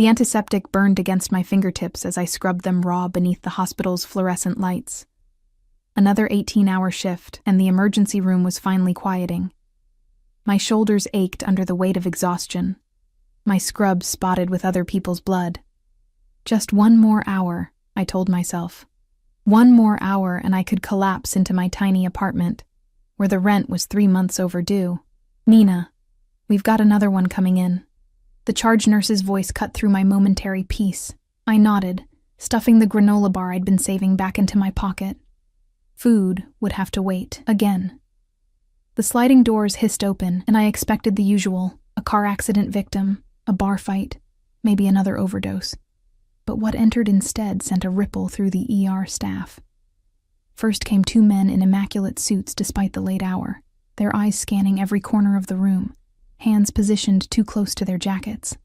The antiseptic burned against my fingertips as I scrubbed them raw beneath the hospital's fluorescent lights. Another 18-hour shift, and the emergency room was finally quieting. My shoulders ached under the weight of exhaustion, my scrub spotted with other people's blood. Just one more hour, I told myself. One more hour and I could collapse into my tiny apartment, where the rent was 3 months overdue. Nina, we've got another one coming in. The charge nurse's voice cut through my momentary peace. I nodded, stuffing the granola bar I'd been saving back into my pocket. Food would have to wait, again. The sliding doors hissed open, and I expected the usual, a car accident victim, a bar fight, maybe another overdose. But what entered instead sent a ripple through the ER staff. First came 2 men in immaculate suits despite the late hour, their eyes scanning every corner of the room, hands positioned too close to their jackets.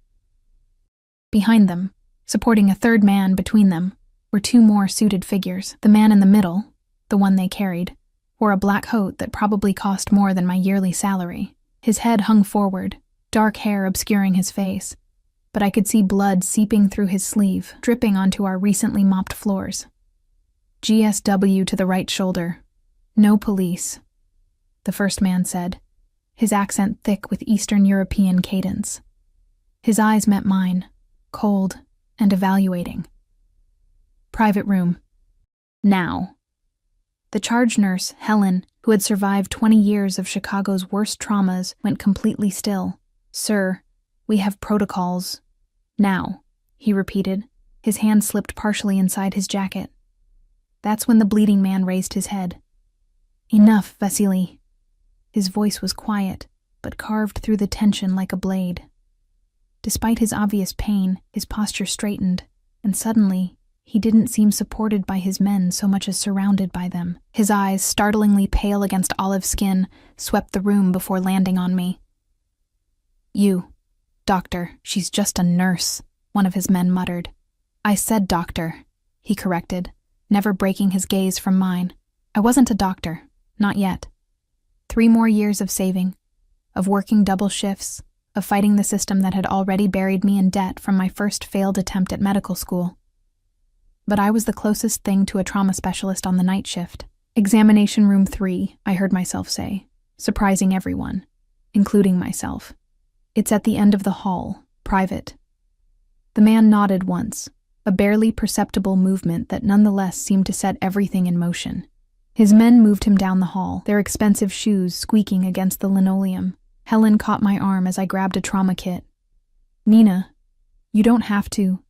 Behind them, supporting a third man between them, were 2 more suited figures. The man in the middle, the one they carried, wore a black coat that probably cost more than my yearly salary. His head hung forward, dark hair obscuring his face, but I could see blood seeping through his sleeve, dripping onto our recently mopped floors. GSW to the right shoulder. No police, the first man said, his accent thick with Eastern European cadence. His eyes met mine, cold and evaluating. Private room. Now. The charge nurse, Helen, who had survived 20 years of Chicago's worst traumas, went completely still. "Sir, we have protocols. Now," he repeated. His hand slipped partially inside his jacket. That's when the bleeding man raised his head. "Enough, Vasily." His voice was quiet, but carved through the tension like a blade. Despite his obvious pain, his posture straightened, and suddenly, he didn't seem supported by his men so much as surrounded by them. His eyes, startlingly pale against olive skin, swept the room before landing on me. "You, doctor, she's just a nurse," one of his men muttered. "I said doctor," he corrected, never breaking his gaze from mine. "I wasn't a doctor, not yet. 3 more years of saving, of working double shifts, of fighting the system that had already buried me in debt from my first failed attempt at medical school. But I was the closest thing to a trauma specialist on the night shift. Examination room 3, I heard myself say, surprising everyone, including myself. It's at the end of the hall, private. The man nodded once, a barely perceptible movement that nonetheless seemed to set everything in motion. His men moved him down the hall, their expensive shoes squeaking against the linoleum. Helen caught my arm as I grabbed a trauma kit. "Nina, you don't have to."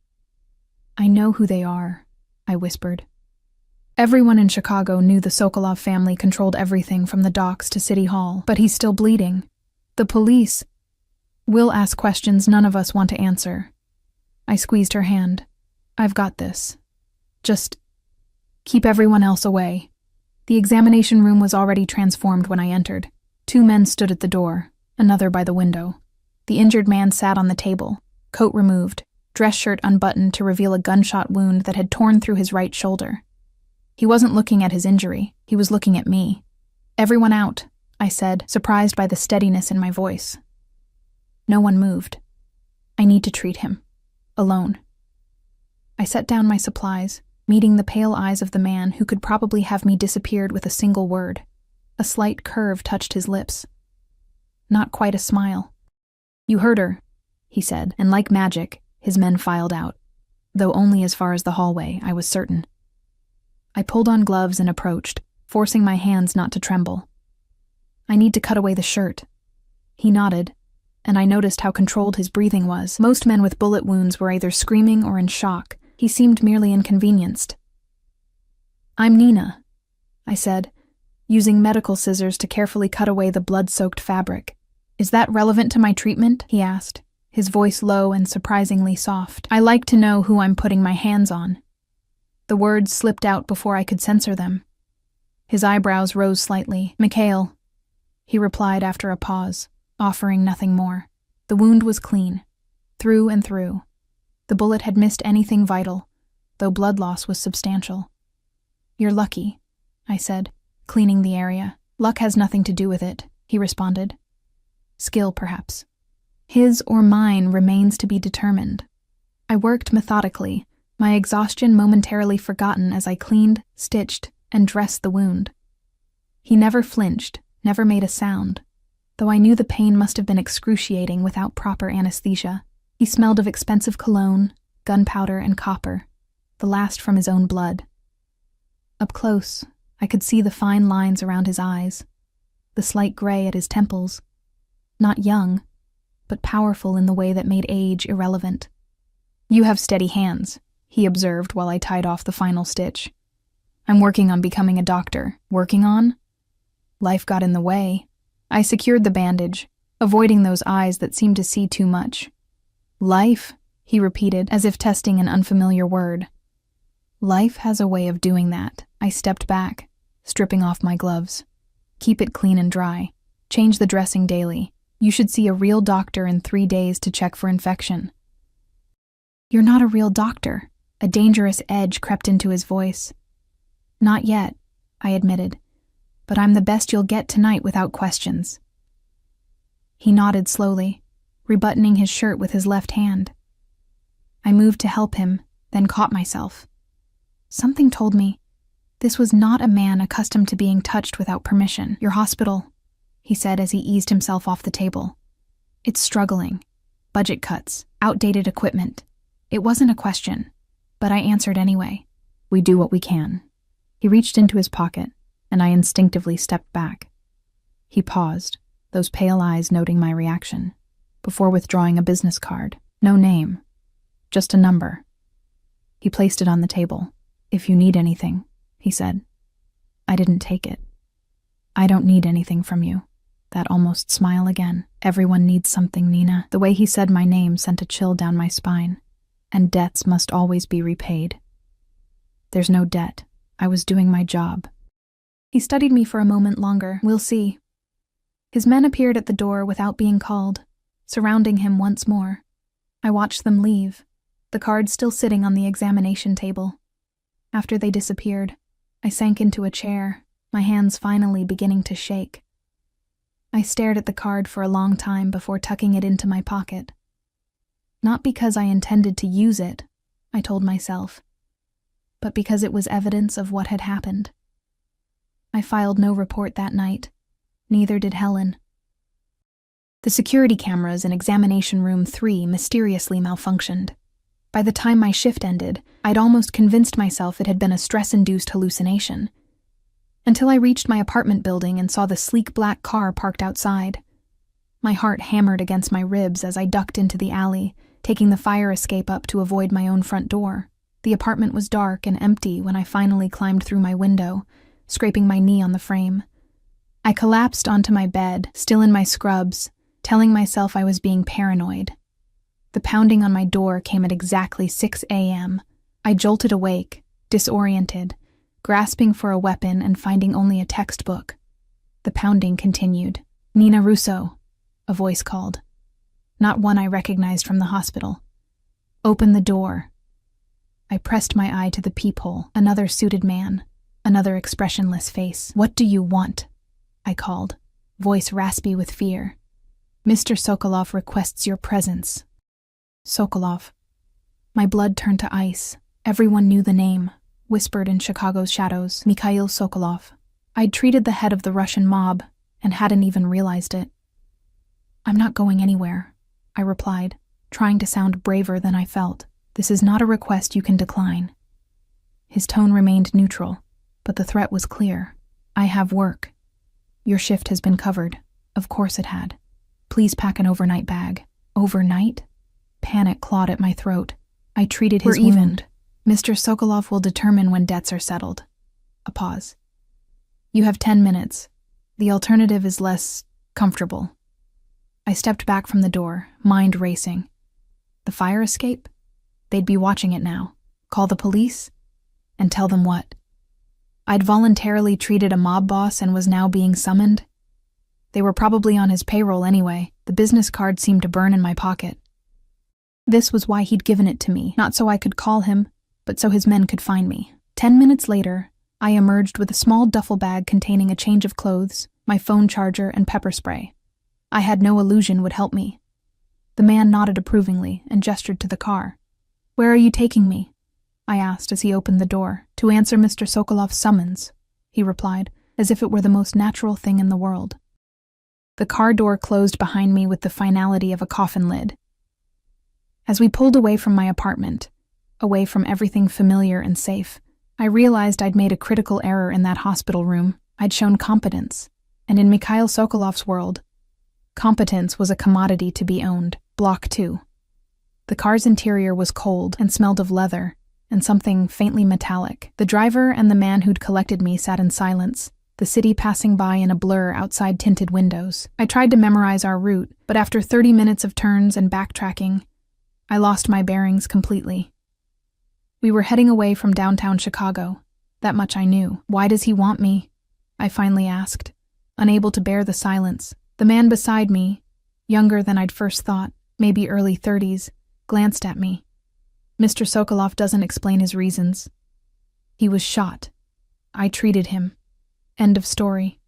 "I know who they are," I whispered. Everyone in Chicago knew the Sokolov family controlled everything from the docks to City Hall, but he's still bleeding. The police will ask questions none of us want to answer. I squeezed her hand. "I've got this. Just keep everyone else away." The examination room was already transformed when I entered. 2 men stood at the door, another by the window. The injured man sat on the table, coat removed, dress shirt unbuttoned to reveal a gunshot wound that had torn through his right shoulder. He wasn't looking at his injury, he was looking at me. "Everyone out," I said, surprised by the steadiness in my voice. No one moved. "I need to treat him. Alone." I set down my supplies, meeting the pale eyes of the man who could probably have me disappeared with a single word. A slight curve touched his lips. Not quite a smile. "You heard her," he said, and like magic, his men filed out, though only as far as the hallway, I was certain. I pulled on gloves and approached, forcing my hands not to tremble. "I need to cut away the shirt." He nodded, and I noticed how controlled his breathing was. Most men with bullet wounds were either screaming or in shock. He seemed merely inconvenienced. "I'm Nina," I said, using medical scissors to carefully cut away the blood-soaked fabric. "Is that relevant to my treatment?" he asked, his voice low and surprisingly soft. "I like to know who I'm putting my hands on." The words slipped out before I could censor them. His eyebrows rose slightly. "Mikhail," he replied after a pause, offering nothing more. The wound was clean, through and through. The bullet had missed anything vital, though blood loss was substantial. "You're lucky," I said, cleaning the area. "Luck has nothing to do with it," he responded. "Skill, perhaps. His or mine remains to be determined." I worked methodically, my exhaustion momentarily forgotten as I cleaned, stitched, and dressed the wound. He never flinched, never made a sound, though I knew the pain must have been excruciating without proper anesthesia. He smelled of expensive cologne, gunpowder, and copper, the last from his own blood. Up close, I could see the fine lines around his eyes, the slight gray at his temples. Not young, but powerful in the way that made age irrelevant. "You have steady hands," he observed while I tied off the final stitch. "I'm working on becoming a doctor." "Working on?" Life got in the way. I secured the bandage, avoiding those eyes that seemed to see too much. "Life?" he repeated, as if testing an unfamiliar word. "Life has a way of doing that." I stepped back, stripping off my gloves. "Keep it clean and dry. Change the dressing daily. You should see a real doctor in 3 days to check for infection." "You're not a real doctor." A dangerous edge crept into his voice. "Not yet," I admitted, "but I'm the best you'll get tonight without questions." He nodded slowly, rebuttoning his shirt with his left hand. I moved to help him, then caught myself. Something told me this was not a man accustomed to being touched without permission. "Your hospital," he said as he eased himself off the table. "It's struggling. Budget cuts, outdated equipment." It wasn't a question, but I answered anyway. "We do what we can." He reached into his pocket, and I instinctively stepped back. He paused, those pale eyes noting my reaction, before withdrawing a business card. No name, just a number. He placed it on the table. "If you need anything," he said. I didn't take it. "I don't need anything from you." That almost smile again. "Everyone needs something, Nina." The way he said my name sent a chill down my spine. And debts must always be repaid. There's no debt. I was doing my job. He studied me for a moment longer. "We'll see." His men appeared at the door without being called, surrounding him once more. I watched them leave, the cards still sitting on the examination table. After they disappeared, I sank into a chair, my hands finally beginning to shake. I stared at the card for a long time before tucking it into my pocket. Not because I intended to use it, I told myself, but because it was evidence of what had happened. I filed no report that night. Neither did Helen. The security cameras in examination room 3 mysteriously malfunctioned. By the time my shift ended, I'd almost convinced myself it had been a stress-induced hallucination. Until I reached my apartment building and saw the sleek black car parked outside. My heart hammered against my ribs as I ducked into the alley, taking the fire escape up to avoid my own front door. The apartment was dark and empty when I finally climbed through my window, scraping my knee on the frame. I collapsed onto my bed, still in my scrubs, telling myself I was being paranoid. The pounding on my door came at exactly 6 a.m. I jolted awake, disoriented, grasping for a weapon and finding only a textbook. The pounding continued. "Nina Russo," a voice called. Not one I recognized from the hospital. "Open the door." I pressed my eye to the peephole. Another suited man, another expressionless face. "What do you want?" I called, voice raspy with fear. "Mr. Sokolov requests your presence." Sokolov. My blood turned to ice. Everyone knew the name, whispered in Chicago's shadows. Mikhail Sokolov. I'd treated the head of the Russian mob and hadn't even realized it. "I'm not going anywhere," I replied, trying to sound braver than I felt. "This is not a request you can decline." His tone remained neutral, but the threat was clear. "I have work. Your shift has been covered." Of course it had. "Please pack an overnight bag." Overnight? Panic clawed at my throat. I treated his wound. "Mr. Sokolov will determine when debts are settled." A pause. "You have 10 minutes. The alternative is less comfortable." I stepped back from the door, mind racing. The fire escape? They'd be watching it now. Call the police? And tell them what? I'd voluntarily treated a mob boss and was now being summoned? They were probably on his payroll anyway. The business card seemed to burn in my pocket. This was why he'd given it to me, not so I could call him, but so his men could find me. 10 minutes later, I emerged with a small duffel bag containing a change of clothes, my phone charger, and pepper spray. I had no illusion would help me. The man nodded approvingly and gestured to the car. "Where are you taking me?" I asked as he opened the door. "To answer Mr. Sokolov's summons," he replied, as if it were the most natural thing in the world. The car door closed behind me with the finality of a coffin lid. As we pulled away from my apartment, away from everything familiar and safe, I realized I'd made a critical error in that hospital room. I'd shown competence, and in Mikhail Sokolov's world, competence was a commodity to be owned. Block 2. The car's interior was cold and smelled of leather and something faintly metallic. The driver and the man who'd collected me sat in silence, the city passing by in a blur outside tinted windows. I tried to memorize our route, but after 30 minutes of turns and backtracking, I lost my bearings completely. We were heading away from downtown Chicago. That much I knew. "Why does he want me?" I finally asked, unable to bear the silence. The man beside me, younger than I'd first thought, maybe early 30s, glanced at me. "Mr. Sokolov doesn't explain his reasons. He was shot. I treated him. End of story."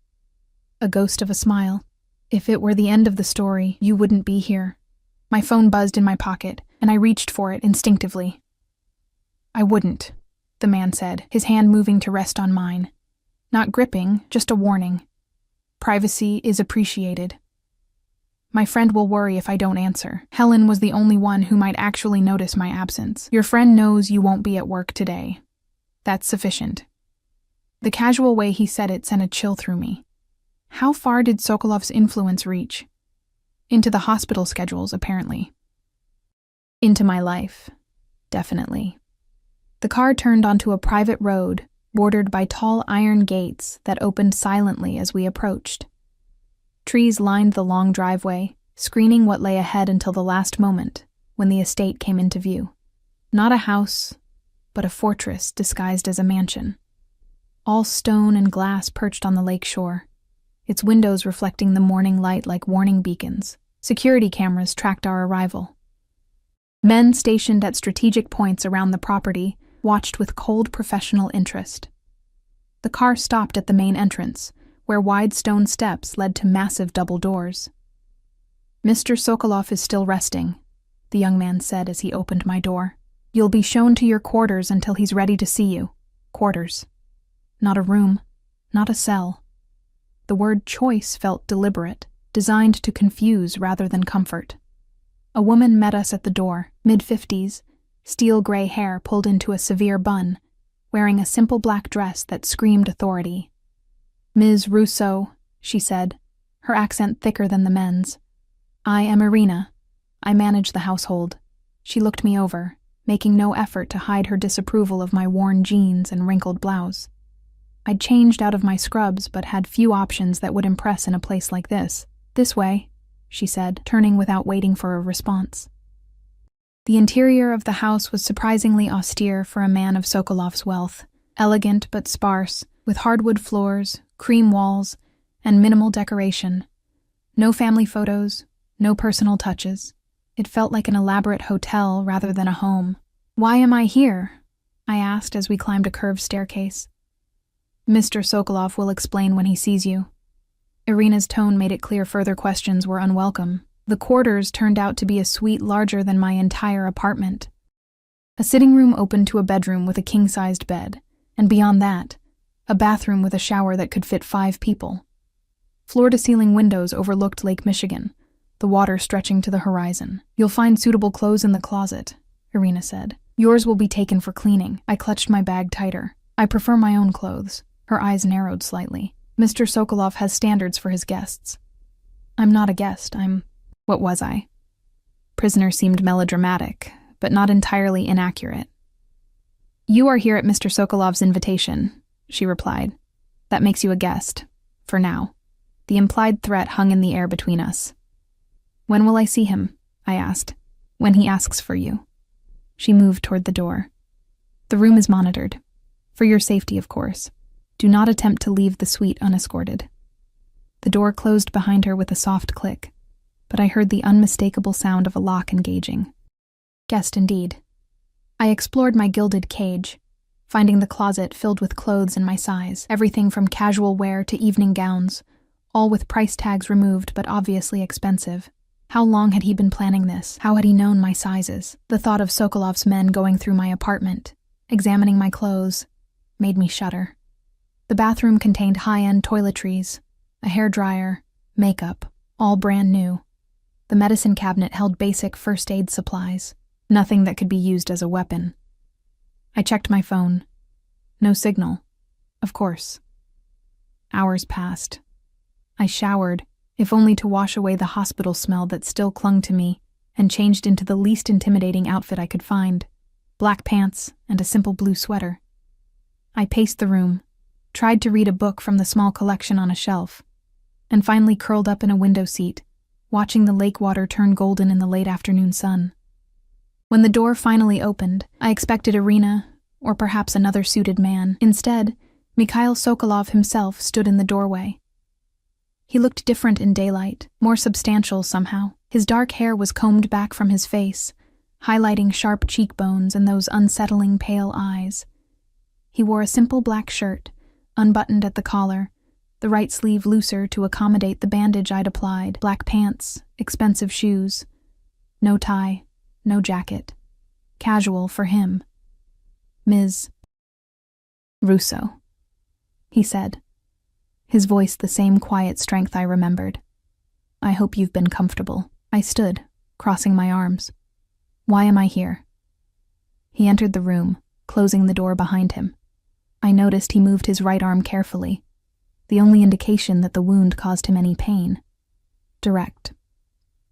A ghost of a smile. "If it were the end of the story, you wouldn't be here." My phone buzzed in my pocket, and I reached for it instinctively. "I wouldn't," the man said, his hand moving to rest on mine. Not gripping, just a warning. "Privacy is appreciated. My friend will worry if I don't answer. Helen was the only one who might actually notice my absence. Your friend knows you won't be at work today. That's sufficient." The casual way he said it sent a chill through me. How far did Sokolov's influence reach? Into the hospital schedules, apparently. Into my life. Definitely. The car turned onto a private road, bordered by tall iron gates that opened silently as we approached. Trees lined the long driveway, screening what lay ahead until the last moment, when the estate came into view. Not a house, but a fortress disguised as a mansion. All stone and glass perched on the lake shore, its windows reflecting the morning light like warning beacons. Security cameras tracked our arrival. Men stationed at strategic points around the property watched with cold professional interest. The car stopped at the main entrance, where wide stone steps led to massive double doors. "Mr. Sokolov is still resting," the young man said as he opened my door. "You'll be shown to your quarters until he's ready to see you." Quarters. Not a room, not a cell. The word choice felt deliberate, designed to confuse rather than comfort. A woman met us at the door, mid-50s, steel gray hair pulled into a severe bun, wearing a simple black dress that screamed authority. "Ms. Rousseau," she said, her accent thicker than the men's. "I am Irina. I manage the household." She looked me over, making no effort to hide her disapproval of my worn jeans and wrinkled blouse. I'd changed out of my scrubs but had few options that would impress in a place like this. "This way," she said, turning without waiting for a response. The interior of the house was surprisingly austere for a man of Sokolov's wealth, elegant but sparse, with hardwood floors, cream walls, and minimal decoration. No family photos, no personal touches. It felt like an elaborate hotel rather than a home. "Why am I here?" I asked as we climbed a curved staircase. "Mr. Sokolov will explain when he sees you." Irina's tone made it clear further questions were unwelcome. The quarters turned out to be a suite larger than my entire apartment. A sitting room opened to a bedroom with a king-sized bed, and beyond that, a bathroom with a shower that could fit 5 people. Floor-to-ceiling windows overlooked Lake Michigan, the water stretching to the horizon. "You'll find suitable clothes in the closet," Irina said. "Yours will be taken for cleaning." I clutched my bag tighter. "I prefer my own clothes." Her eyes narrowed slightly. "Mr. Sokolov has standards for his guests." "I'm not a guest, What was I?" Prisoner seemed melodramatic, but not entirely inaccurate. "You are here at Mr. Sokolov's invitation," she replied. "That makes you a guest. For now." The implied threat hung in the air between us. "When will I see him?" I asked. "When he asks for you." She moved toward the door. "The room is monitored. For your safety, of course. Do not attempt to leave the suite unescorted." The door closed behind her with a soft click, but I heard the unmistakable sound of a lock engaging. Guest indeed. I explored my gilded cage, finding the closet filled with clothes in my size, everything from casual wear to evening gowns, all with price tags removed but obviously expensive. How long had he been planning this? How had he known my sizes? The thought of Sokolov's men going through my apartment, examining my clothes, made me shudder. The bathroom contained high-end toiletries, a hairdryer, makeup, all brand new. The medicine cabinet held basic first aid supplies, nothing that could be used as a weapon. I checked my phone. No signal. Of course. Hours passed. I showered, if only to wash away the hospital smell that still clung to me, and changed into the least intimidating outfit I could find, black pants and a simple blue sweater. I paced the room, tried to read a book from the small collection on a shelf, and finally curled up in a window seat, watching the lake water turn golden in the late afternoon sun. When the door finally opened, I expected Irina, or perhaps another suited man. Instead, Mikhail Sokolov himself stood in the doorway. He looked different in daylight, more substantial somehow. His dark hair was combed back from his face, highlighting sharp cheekbones and those unsettling pale eyes. He wore a simple black shirt, unbuttoned at the collar, the right sleeve looser to accommodate the bandage I'd applied, black pants, expensive shoes. No tie, no jacket. Casual for him. Ms. Russo, he said, his voice the same quiet strength I remembered. I hope you've been comfortable. I stood, crossing my arms. Why am I here? He entered the room, closing the door behind him. I noticed he moved his right arm carefully, the only indication that the wound caused him any pain. Direct.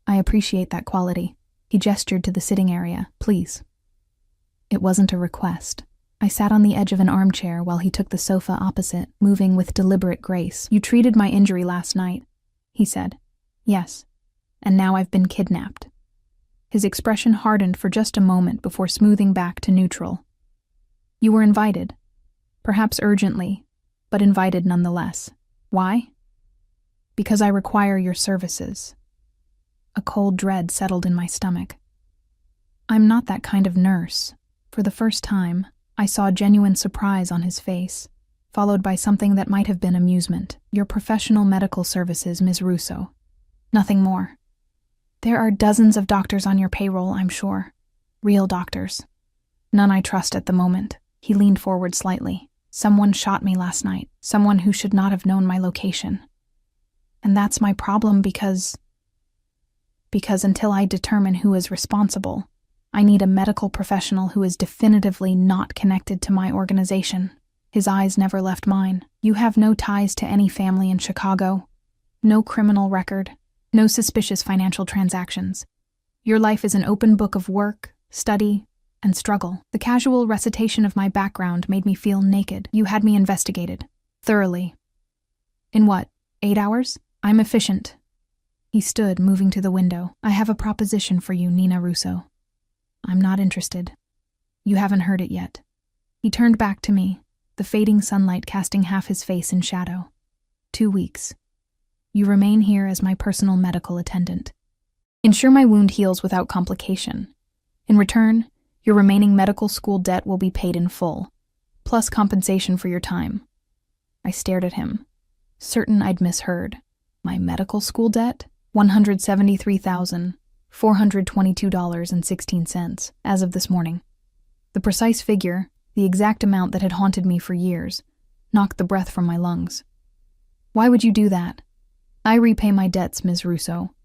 I appreciate that quality. He gestured to the sitting area. Please. It wasn't a request. I sat on the edge of an armchair while he took the sofa opposite, moving with deliberate grace. You treated my injury last night, he said. Yes. And now I've been kidnapped. His expression hardened for just a moment before smoothing back to neutral. You were invited. Perhaps urgently, but invited nonetheless. Why? Because I require your services. A cold dread settled in my stomach. I'm not that kind of nurse. For the first time, I saw genuine surprise on his face, followed by something that might have been amusement. Your professional medical services, Ms. Russo. Nothing more. There are dozens of doctors on your payroll, I'm sure. Real doctors. None I trust at the moment. He leaned forward slightly. Someone shot me last night. Someone who should not have known my location. And that's my problem because until I determine who is responsible, I need a medical professional who is definitively not connected to my organization. His eyes never left mine. You have no ties to any family in Chicago. No criminal record. No suspicious financial transactions. Your life is an open book of work, study, and struggle. The casual recitation of my background made me feel naked. You had me investigated. Thoroughly. In what, 8 hours? I'm efficient. He stood, moving to the window. I have a proposition for you, Nina Russo. I'm not interested. You haven't heard it yet. He turned back to me, the fading sunlight casting half his face in shadow. 2 weeks. You remain here as my personal medical attendant. Ensure my wound heals without complication. In return, your remaining medical school debt will be paid in full, plus compensation for your time. I stared at him, certain I'd misheard. My medical school debt? $173,422.16 as of this morning. The precise figure, the exact amount that had haunted me for years, knocked the breath from my lungs. Why would you do that? I repay my debts, Ms. Russo.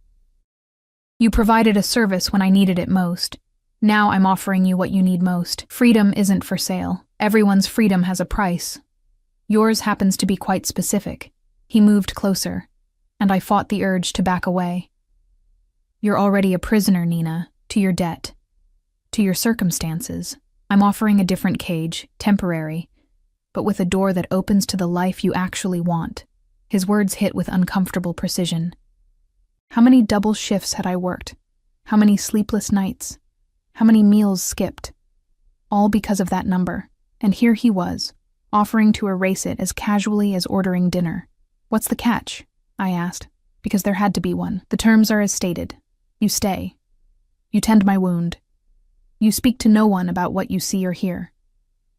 You provided a service when I needed it most. Now I'm offering you what you need most. Freedom isn't for sale. Everyone's freedom has a price. Yours happens to be quite specific. He moved closer, and I fought the urge to back away. You're already a prisoner, Nina, to your debt, to your circumstances. I'm offering a different cage, temporary, but with a door that opens to the life you actually want. His words hit with uncomfortable precision. How many double shifts had I worked? How many sleepless nights? How many meals skipped? All because of that number. And here he was, offering to erase it as casually as ordering dinner. What's the catch? I asked, because there had to be one. The terms are as stated. You stay. You tend my wound. You speak to no one about what you see or hear.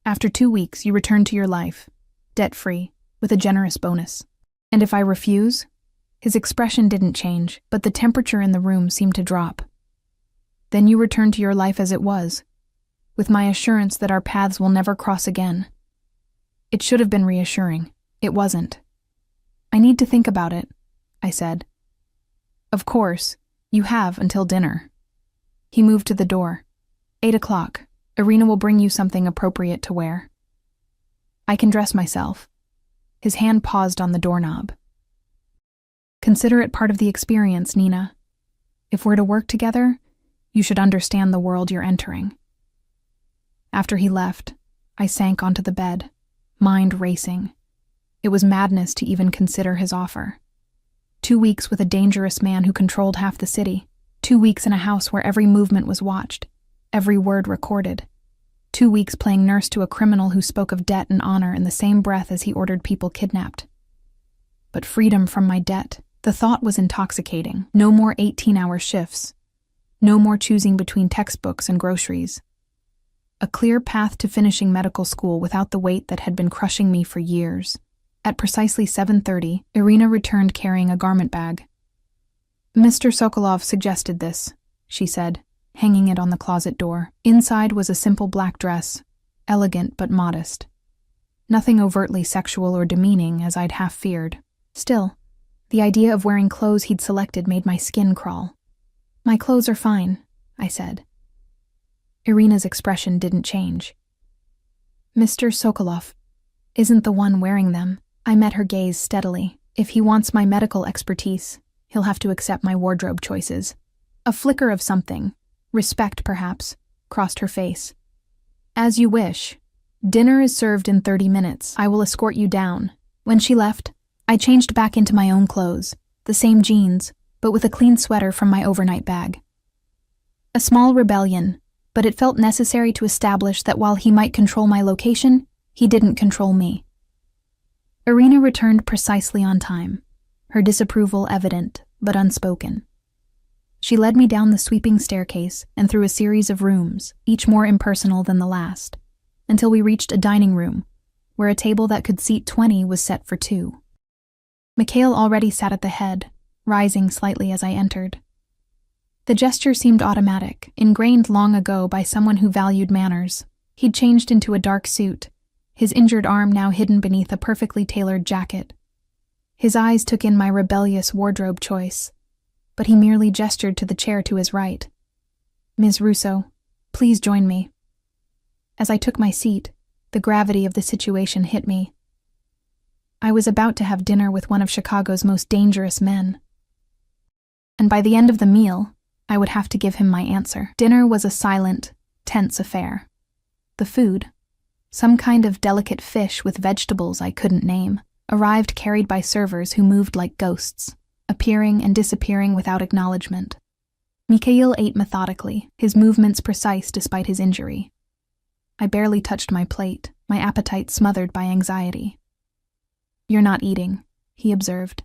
After 2 weeks, you return to your life, debt-free, with a generous bonus. And if I refuse, His expression didn't change, but the temperature in the room seemed to drop. Then you returned to your life as it was, with my assurance that our paths will never cross again. It should have been reassuring. It wasn't. I need to think about it, I said. Of course, you have until dinner. He moved to the door. 8 o'clock. Irina will bring you something appropriate to wear. I can dress myself. His hand paused on the doorknob. Consider it part of the experience, Nina. If we're to work together, you should understand the world you're entering. After he left, I sank onto the bed, mind racing. It was madness to even consider his offer. 2 weeks with a dangerous man who controlled half the city. 2 weeks in a house where every movement was watched, every word recorded. 2 weeks playing nurse to a criminal who spoke of debt and honor in the same breath as he ordered people kidnapped. But freedom from my debt, the thought was intoxicating. No more 18-hour shifts. No more choosing between textbooks and groceries. A clear path to finishing medical school without the weight that had been crushing me for years. At precisely 7:30, Irina returned carrying a garment bag. Mr. Sokolov suggested this, she said, hanging it on the closet door. Inside was a simple black dress, elegant but modest. Nothing overtly sexual or demeaning, as I'd half feared. Still, the idea of wearing clothes he'd selected made my skin crawl. My clothes are fine, I said. Irina's expression didn't change. Mr. Sokolov isn't the one wearing them. I met her gaze steadily. If he wants my medical expertise, he'll have to accept my wardrobe choices. A flicker of something, respect perhaps, crossed her face. As you wish. Dinner is served in 30 minutes. I will escort you down. When she left, I changed back into my own clothes, the same jeans, but with a clean sweater from my overnight bag. A small rebellion, but it felt necessary to establish that while he might control my location, he didn't control me. Irina returned precisely on time, her disapproval evident but unspoken. She led me down the sweeping staircase and through a series of rooms, each more impersonal than the last, until we reached a dining room, where a table that could seat 20 was set for 2. Mikhail already sat at the head, rising slightly as I entered. The gesture seemed automatic, ingrained long ago by someone who valued manners. He'd changed into a dark suit, his injured arm now hidden beneath a perfectly tailored jacket. His eyes took in my rebellious wardrobe choice, but he merely gestured to the chair to his right. Ms. Russo, please join me. As I took my seat, the gravity of the situation hit me. I was about to have dinner with one of Chicago's most dangerous men. And by the end of the meal, I would have to give him my answer. Dinner was a silent, tense affair. The food, some kind of delicate fish with vegetables I couldn't name, arrived carried by servers who moved like ghosts, appearing and disappearing without acknowledgement. Mikhail ate methodically, his movements precise despite his injury. I barely touched my plate, my appetite smothered by anxiety. You're not eating, he observed,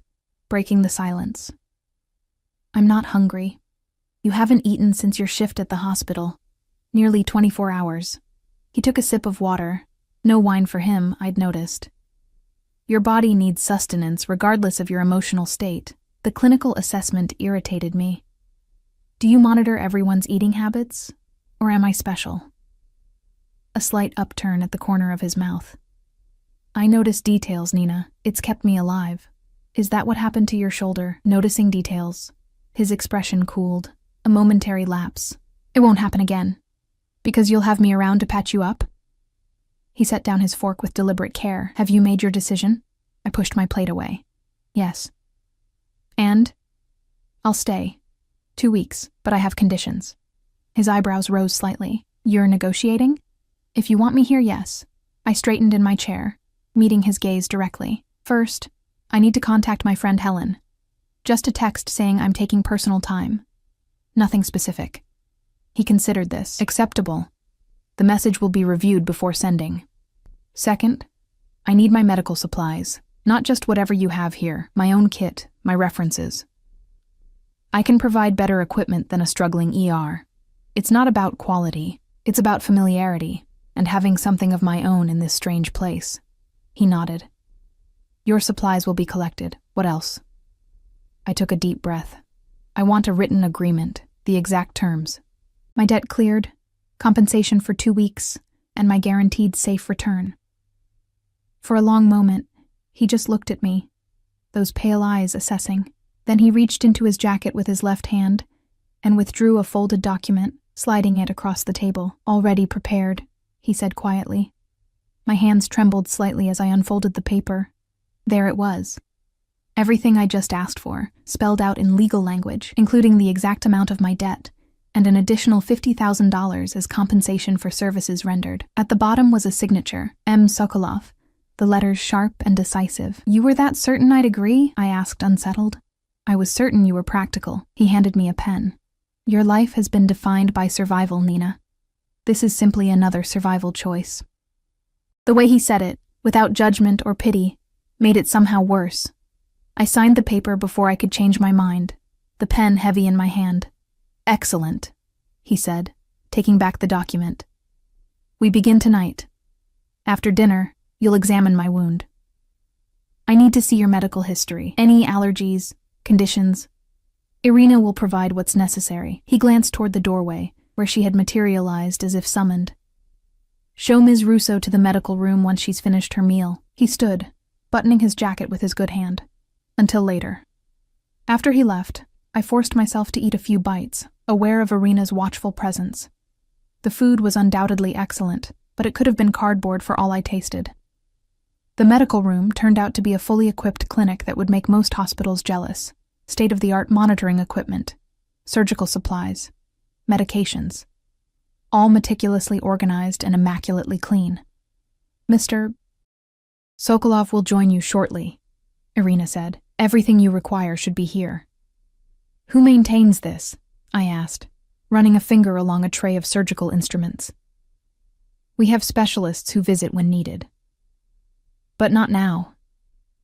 breaking the silence. I'm not hungry. You haven't eaten since your shift at the hospital. Nearly 24 hours. He took a sip of water. No wine for him, I'd noticed. Your body needs sustenance regardless of your emotional state. The clinical assessment irritated me. Do you monitor everyone's eating habits? Or am I special? A slight upturn at the corner of his mouth. I notice details, Nina. It's kept me alive. Is that what happened to your shoulder? Noticing details. His expression cooled. A momentary lapse. It won't happen again. Because you'll have me around to patch you up? He set down his fork with deliberate care. Have you made your decision? I pushed my plate away. Yes. And? I'll stay. 2 weeks, but I have conditions. His eyebrows rose slightly. You're negotiating? If you want me here, yes. I straightened in my chair, meeting his gaze directly. First, I need to contact my friend Helen. Just a text saying I'm taking personal time. Nothing specific. He considered this acceptable. The message will be reviewed before sending. Second, I need my medical supplies, not just whatever you have here, my own kit, my references. I can provide better equipment than a struggling ER. It's not about quality, it's about familiarity, and having something of my own in this strange place. He nodded. Your supplies will be collected. What else? I took a deep breath. I want a written agreement, the exact terms. My debt cleared, compensation for 2 weeks, and my guaranteed safe return. For a long moment, he just looked at me, those pale eyes assessing. Then he reached into his jacket with his left hand and withdrew a folded document, sliding it across the table. "Already prepared," he said quietly. My hands trembled slightly as I unfolded the paper. There it was. Everything I just asked for, spelled out in legal language, including the exact amount of my debt, and an additional $50,000 as compensation for services rendered. At the bottom was a signature, M. Sokolov, the letters sharp and decisive. "You were that certain I'd agree?" I asked, unsettled. "I was certain you were practical." He handed me a pen. "Your life has been defined by survival, Nina. This is simply another survival choice." The way he said it, without judgment or pity, made it somehow worse. I signed the paper before I could change my mind, the pen heavy in my hand. "Excellent," he said, taking back the document. "We begin tonight. After dinner, you'll examine my wound. I need to see your medical history, any allergies, conditions. Irina will provide what's necessary." He glanced toward the doorway, where she had materialized as if summoned. "Show Ms. Russo to the medical room once she's finished her meal." He stood, buttoning his jacket with his good hand. "Until later." After he left, I forced myself to eat a few bites, aware of Irina's watchful presence. The food was undoubtedly excellent, but it could have been cardboard for all I tasted. The medical room turned out to be a fully equipped clinic that would make most hospitals jealous. State-of-the-art monitoring equipment, surgical supplies, medications, all meticulously organized and immaculately clean. "Mr. Sokolov will join you shortly," Irina said. "Everything you require should be here." "Who maintains this?" I asked, running a finger along a tray of surgical instruments. "We have specialists who visit when needed." "But not now."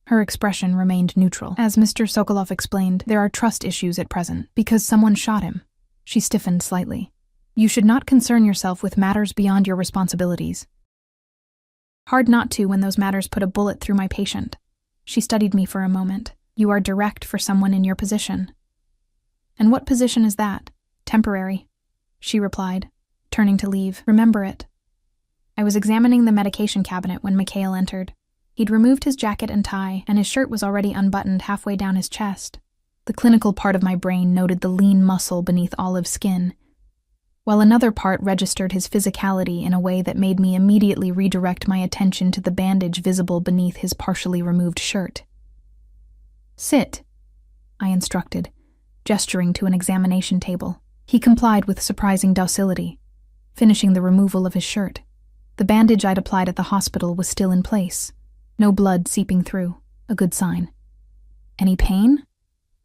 Her expression remained neutral. "As Mr. Sokolov explained, there are trust issues at present, because someone shot him." She stiffened slightly. "You should not concern yourself with matters beyond your responsibilities." Hard not to when those matters put a bullet through my patient. She studied me for a moment. "You are direct for someone in your position." "And what position is that?" "Temporary," she replied, turning to leave. "Remember it." I was examining the medication cabinet when Mikhail entered. He'd removed his jacket and tie, and his shirt was already unbuttoned halfway down his chest. The clinical part of my brain noted the lean muscle beneath olive skin, while another part registered his physicality in a way that made me immediately redirect my attention to the bandage visible beneath his partially removed shirt. "Sit," I instructed, gesturing to an examination table. He complied with surprising docility, finishing the removal of his shirt. The bandage I'd applied at the hospital was still in place, no blood seeping through, a good sign. "Any pain?"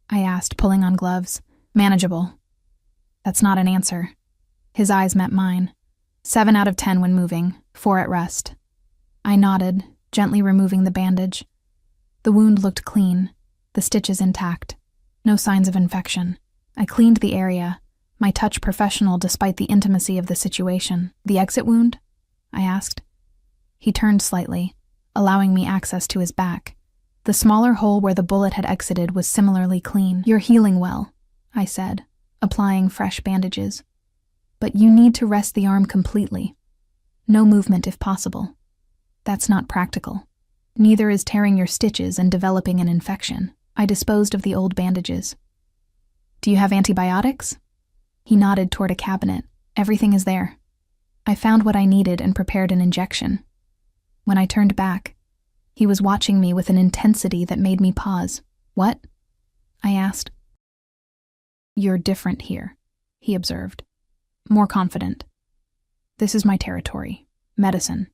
I asked, pulling on gloves. "Manageable." "That's not an answer." His eyes met mine. 7 out of 10 when moving, 4 at rest. I nodded, gently removing the bandage. The wound looked clean, the stitches intact, no signs of infection. I cleaned the area, my touch professional despite the intimacy of the situation. "The exit wound?" I asked. He turned slightly, allowing me access to his back. The smaller hole where the bullet had exited was similarly clean. "You're healing well," I said, applying fresh bandages. "But you need to rest the arm completely. No movement if possible. That's not practical. Neither is tearing your stitches and developing an infection." I disposed of the old bandages. "Do you have antibiotics?" He nodded toward a cabinet. "Everything is there." I found what I needed and prepared an injection. When I turned back, he was watching me with an intensity that made me pause. "What?" I asked. "You're different here," he observed, more confident. "This is my territory. Medicine."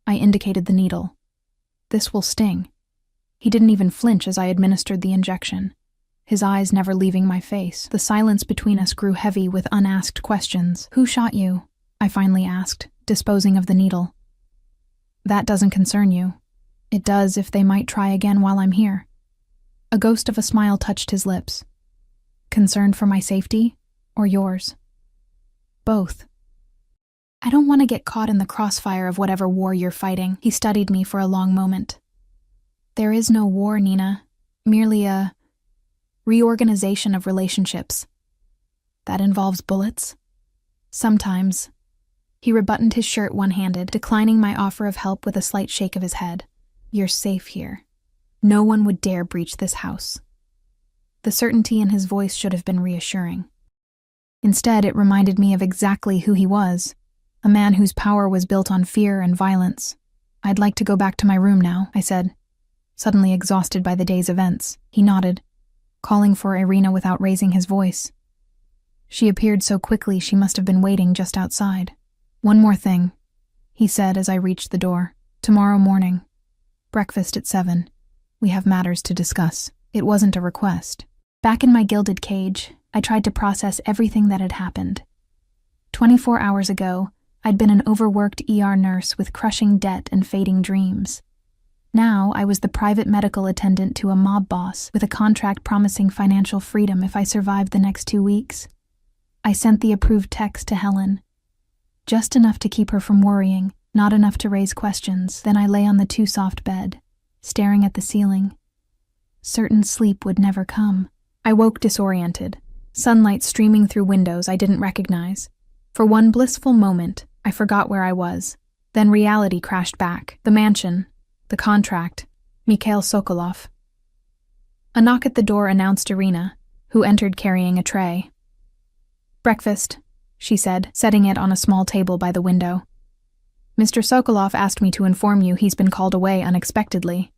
I indicated the needle. "This will sting." He didn't even flinch as I administered the injection, his eyes never leaving my face. The silence between us grew heavy with unasked questions. "Who shot you?" I finally asked, disposing of the needle. "That doesn't concern you." "It does if they might try again while I'm here." A ghost of a smile touched his lips. "Concerned for my safety, or yours?" "Both." "I don't want to get caught in the crossfire of whatever war you're fighting." He studied me for a long moment. "There is no war, Nina. Merely a Reorganization of relationships. That involves bullets? Sometimes. He rebuttoned his shirt one-handed, declining my offer of help with a slight shake of his head. You're safe here. No one would dare breach this house. The certainty in his voice should have been reassuring. Instead, it reminded me of exactly who he was, a man whose power was built on fear and violence. I'd like to go back to my room now, I said, suddenly exhausted by the day's events. He nodded, calling for Irina without raising his voice. She appeared so quickly she must have been waiting just outside. One more thing, he said as I reached the door. Tomorrow morning. Breakfast at 7. We have matters to discuss. It wasn't a request. Back in my gilded cage, I tried to process everything that had happened. 24 hours ago, I'd been an overworked ER nurse with crushing debt and fading dreams. Now, I was the private medical attendant to a mob boss with a contract promising financial freedom if I survived the next 2 weeks. I sent the approved text to Helen. Just enough to keep her from worrying, not enough to raise questions. Then I lay on the too-soft bed, staring at the ceiling. Certain sleep would never come. I woke disoriented, sunlight streaming through windows I didn't recognize. For one blissful moment, I forgot where I was. Then reality crashed back. The mansion, the contract, Mikhail Sokolov. A knock at the door announced Irina, who entered carrying a tray. Breakfast, she said, setting it on a small table by the window. Mr. Sokolov asked me to inform you he's been called away unexpectedly.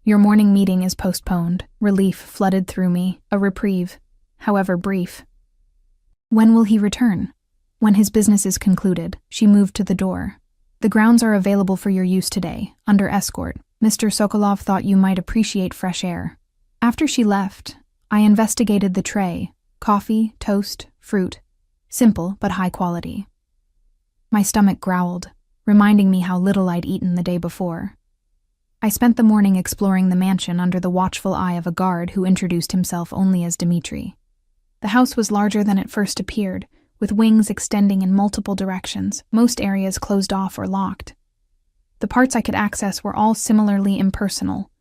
Your morning meeting is postponed. Relief flooded through me, a reprieve, however brief. When will he return? When his business is concluded. She moved to the door. The grounds are available for your use today, under escort. Mr. Sokolov thought you might appreciate fresh air. After she left, I investigated the tray. Coffee, toast, fruit. Simple, but high quality. My stomach growled, reminding me how little I'd eaten the day before. I spent the morning exploring the mansion under the watchful eye of a guard who introduced himself only as Dmitri. The house was larger than it first appeared, with wings extending in multiple directions, most areas closed off or locked. The parts I could access were all similarly impersonal.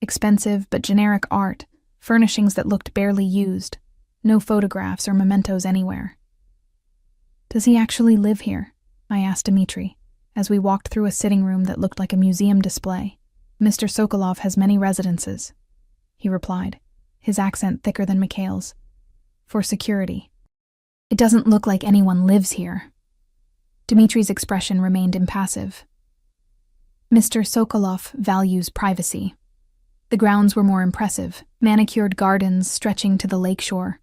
Expensive but generic art, furnishings that looked barely used, no photographs or mementos anywhere. Does he actually live here? I asked Dmitri, as we walked through a sitting room that looked like a museum display. Mr. Sokolov has many residences, he replied, his accent thicker than Mikhail's. For security. It doesn't look like anyone lives here. Dmitri's expression remained impassive. Mr. Sokolov values privacy. The grounds were more impressive, manicured gardens stretching to the lakeshore,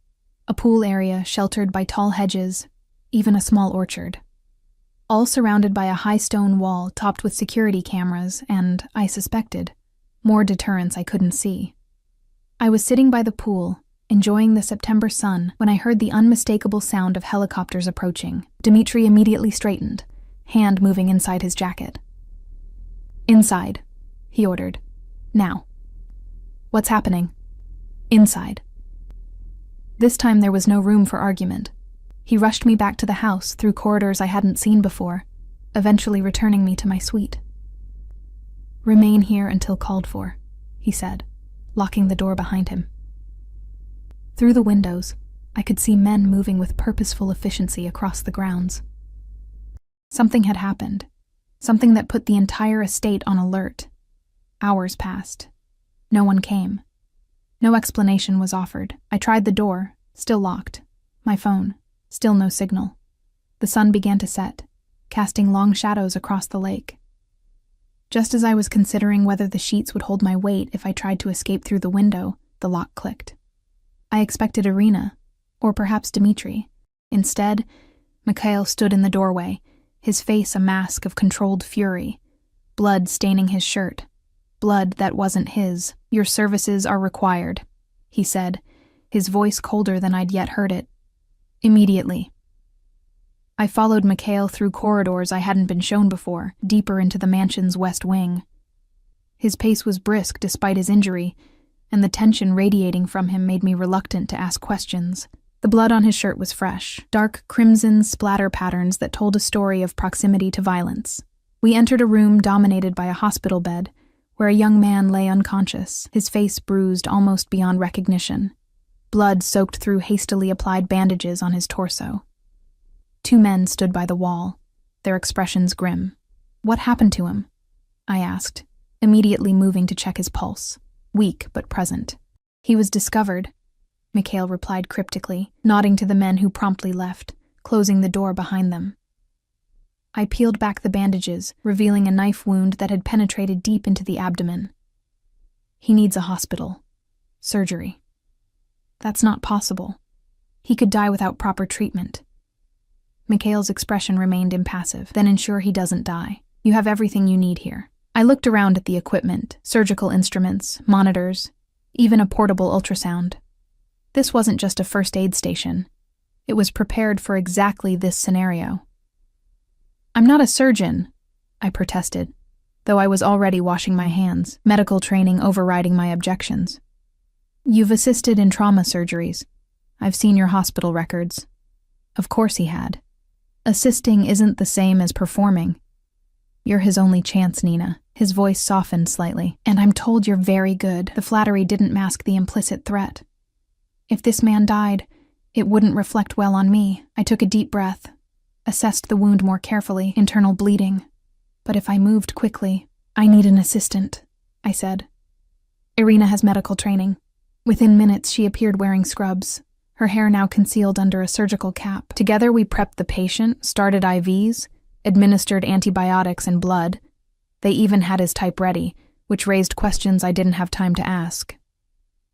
a pool area sheltered by tall hedges, even a small orchard. All surrounded by a high stone wall topped with security cameras and, I suspected, more deterrents I couldn't see. I was sitting by the pool, enjoying the September sun, when I heard the unmistakable sound of helicopters approaching. Dmitri immediately straightened, hand moving inside his jacket. Inside, he ordered. Now. What's happening? Inside. This time there was no room for argument. He rushed me back to the house through corridors I hadn't seen before, eventually returning me to my suite. Remain here until called for, he said, locking the door behind him. Through the windows, I could see men moving with purposeful efficiency across the grounds. Something had happened, something that put the entire estate on alert. Hours passed. No one came. No explanation was offered. I tried the door, still locked. My phone, still no signal. The sun began to set, casting long shadows across the lake. Just as I was considering whether the sheets would hold my weight if I tried to escape through the window, the lock clicked. I expected Irina, or perhaps Dmitri. Instead, Mikhail stood in the doorway, his face a mask of controlled fury, blood staining his shirt. Blood that wasn't his. Your services are required, he said, his voice colder than I'd yet heard it. Immediately. I followed Mikhail through corridors I hadn't been shown before, deeper into the mansion's west wing. His pace was brisk despite his injury, and the tension radiating from him made me reluctant to ask questions. The blood on his shirt was fresh, dark crimson splatter patterns that told a story of proximity to violence. We entered a room dominated by a hospital bed, where a young man lay unconscious, his face bruised almost beyond recognition. blood soaked through hastily applied bandages on his torso. 2 men stood by the wall, their expressions grim. "What happened to him?" I asked, immediately moving to check his pulse, weak but present. "He was discovered," Mikhail replied cryptically, nodding to the men who promptly left, closing the door behind them. I peeled back the bandages, revealing a knife wound that had penetrated deep into the abdomen. "He needs a hospital. Surgery." "That's not possible. He could die without proper treatment." Mikhail's expression remained impassive. "Then ensure he doesn't die. You have everything you need here." I looked around at the equipment, surgical instruments, monitors, even a portable ultrasound. This wasn't just a first aid station. It was prepared for exactly this scenario. "I'm not a surgeon," I protested, though I was already washing my hands, medical training overriding my objections. "You've assisted in trauma surgeries. I've seen your hospital records." Of course he had. "Assisting isn't the same as performing. You're his only chance, Nina." His voice softened slightly. "And I'm told you're very good." The flattery didn't mask the implicit threat. If this man died, it wouldn't reflect well on me. I took a deep breath, assessed the wound more carefully, internal bleeding. "But if I moved quickly, I need an assistant," I said. "Irina has medical training." Within minutes, she appeared wearing scrubs, her hair now concealed under a surgical cap. Together, we prepped the patient, started IVs, administered antibiotics and blood. They even had his type ready, which raised questions I didn't have time to ask.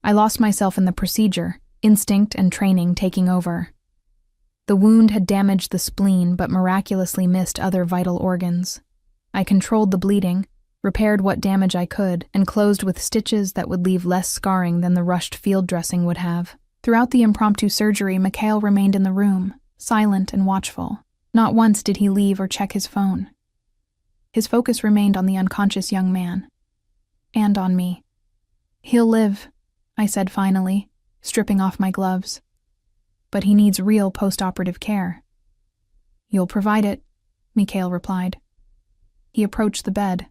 I lost myself in the procedure, instinct and training taking over. The wound had damaged the spleen but miraculously missed other vital organs. I controlled the bleeding, repaired what damage I could, and closed with stitches that would leave less scarring than the rushed field dressing would have. Throughout the impromptu surgery, Mikhail remained in the room, silent and watchful. Not once did he leave or check his phone. His focus remained on the unconscious young man. And on me. "He'll live," I said finally, stripping off my gloves. "But he needs real post-operative care." "You'll provide it," Mikhail replied. He approached the bed,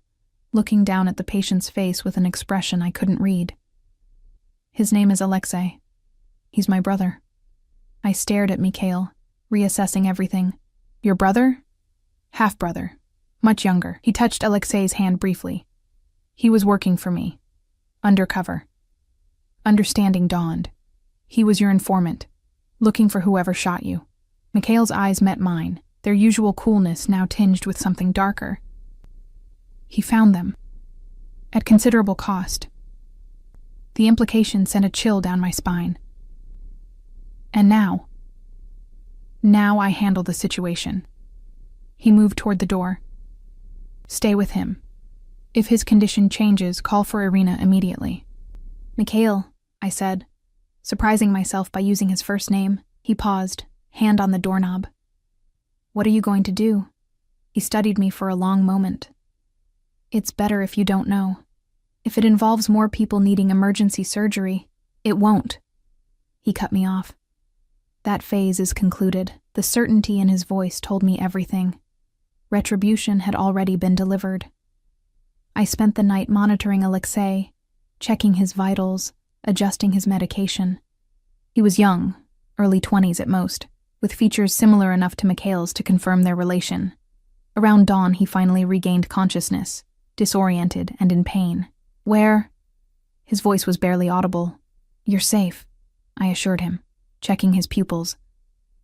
looking down at the patient's face with an expression I couldn't read. "His name is Alexei. He's my brother." I stared at Mikhail, reassessing everything. "Your brother?" "Half-brother. Much younger." He touched Alexei's hand briefly. "He was working for me. Undercover." Understanding dawned. "He was your informant, looking for whoever shot you." Mikhail's eyes met mine, their usual coolness now tinged with something darker. "He found them. At considerable cost." The implication sent a chill down my spine. "And now?" "Now I handle the situation." He moved toward the door. "Stay with him. If his condition changes, call for Irina immediately." "Mikhail," I said, surprising myself by using his first name. He paused, hand on the doorknob. "What are you going to do?" He studied me for a long moment. "It's better if you don't know. If it involves more people needing emergency surgery, it won't." He cut me off. "That phase is concluded." The certainty in his voice told me everything. Retribution had already been delivered. I spent the night monitoring Alexei, checking his vitals, adjusting his medication. He was young, early 20s at most, with features similar enough to Mikhail's to confirm their relation. Around dawn, he finally regained consciousness, disoriented and in pain. "Where?" His voice was barely audible. "You're safe," I assured him, checking his pupils.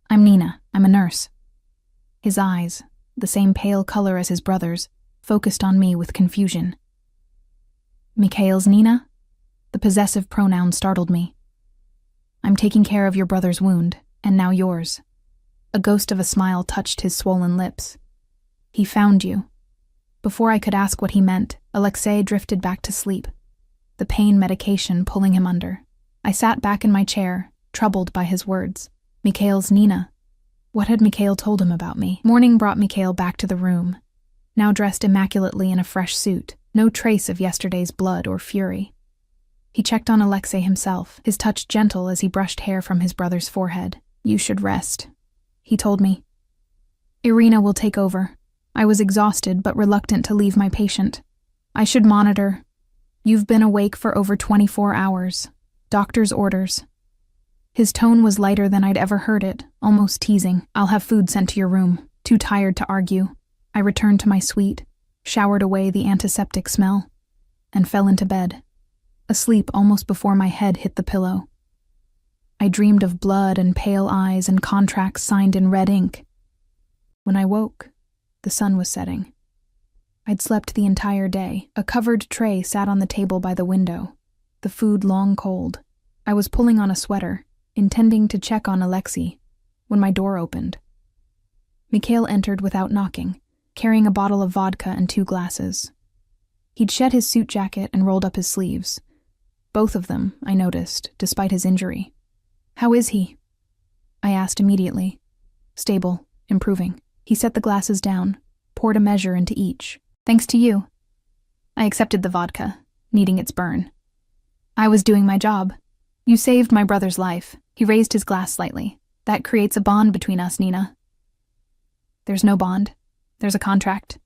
"I'm Nina. I'm a nurse." His eyes, the same pale color as his brother's, focused on me with confusion. "Mikhail's Nina?" The possessive pronoun startled me. "I'm taking care of your brother's wound, and now yours." A ghost of a smile touched his swollen lips. "He found you." Before I could ask what he meant, Alexei drifted back to sleep, the pain medication pulling him under. I sat back in my chair, troubled by his words. Mikhail's Nina. What had Mikhail told him about me? Morning brought Mikhail back to the room, now dressed immaculately in a fresh suit, no trace of yesterday's blood or fury. He checked on Alexei himself, his touch gentle as he brushed hair from his brother's forehead. "You should rest," he told me. "Irina will take over. I was exhausted but reluctant to leave my patient. I should monitor. You've been awake for over 24 hours. Doctor's orders." His tone was lighter than I'd ever heard it, almost teasing. "I'll have food sent to your room." Too tired to argue, I returned to my suite, showered away the antiseptic smell, and fell into bed, asleep almost before my head hit the pillow. I dreamed of blood and pale eyes and contracts signed in red ink. When I woke, the sun was setting. I'd slept the entire day. A covered tray sat on the table by the window, the food long cold. I was pulling on a sweater, intending to check on Alexei, when my door opened. Mikhail entered without knocking, carrying a bottle of vodka and 2 glasses. He'd shed his suit jacket and rolled up his sleeves. Both of them, I noticed, despite his injury. "How is he?" I asked immediately. "Stable, improving." He set the glasses down, poured a measure into each. "Thanks to you." I accepted the vodka, needing its burn. "I was doing my job. You saved my brother's life." He raised his glass slightly. "That creates a bond between us, Nina." "There's no bond. There's a contract.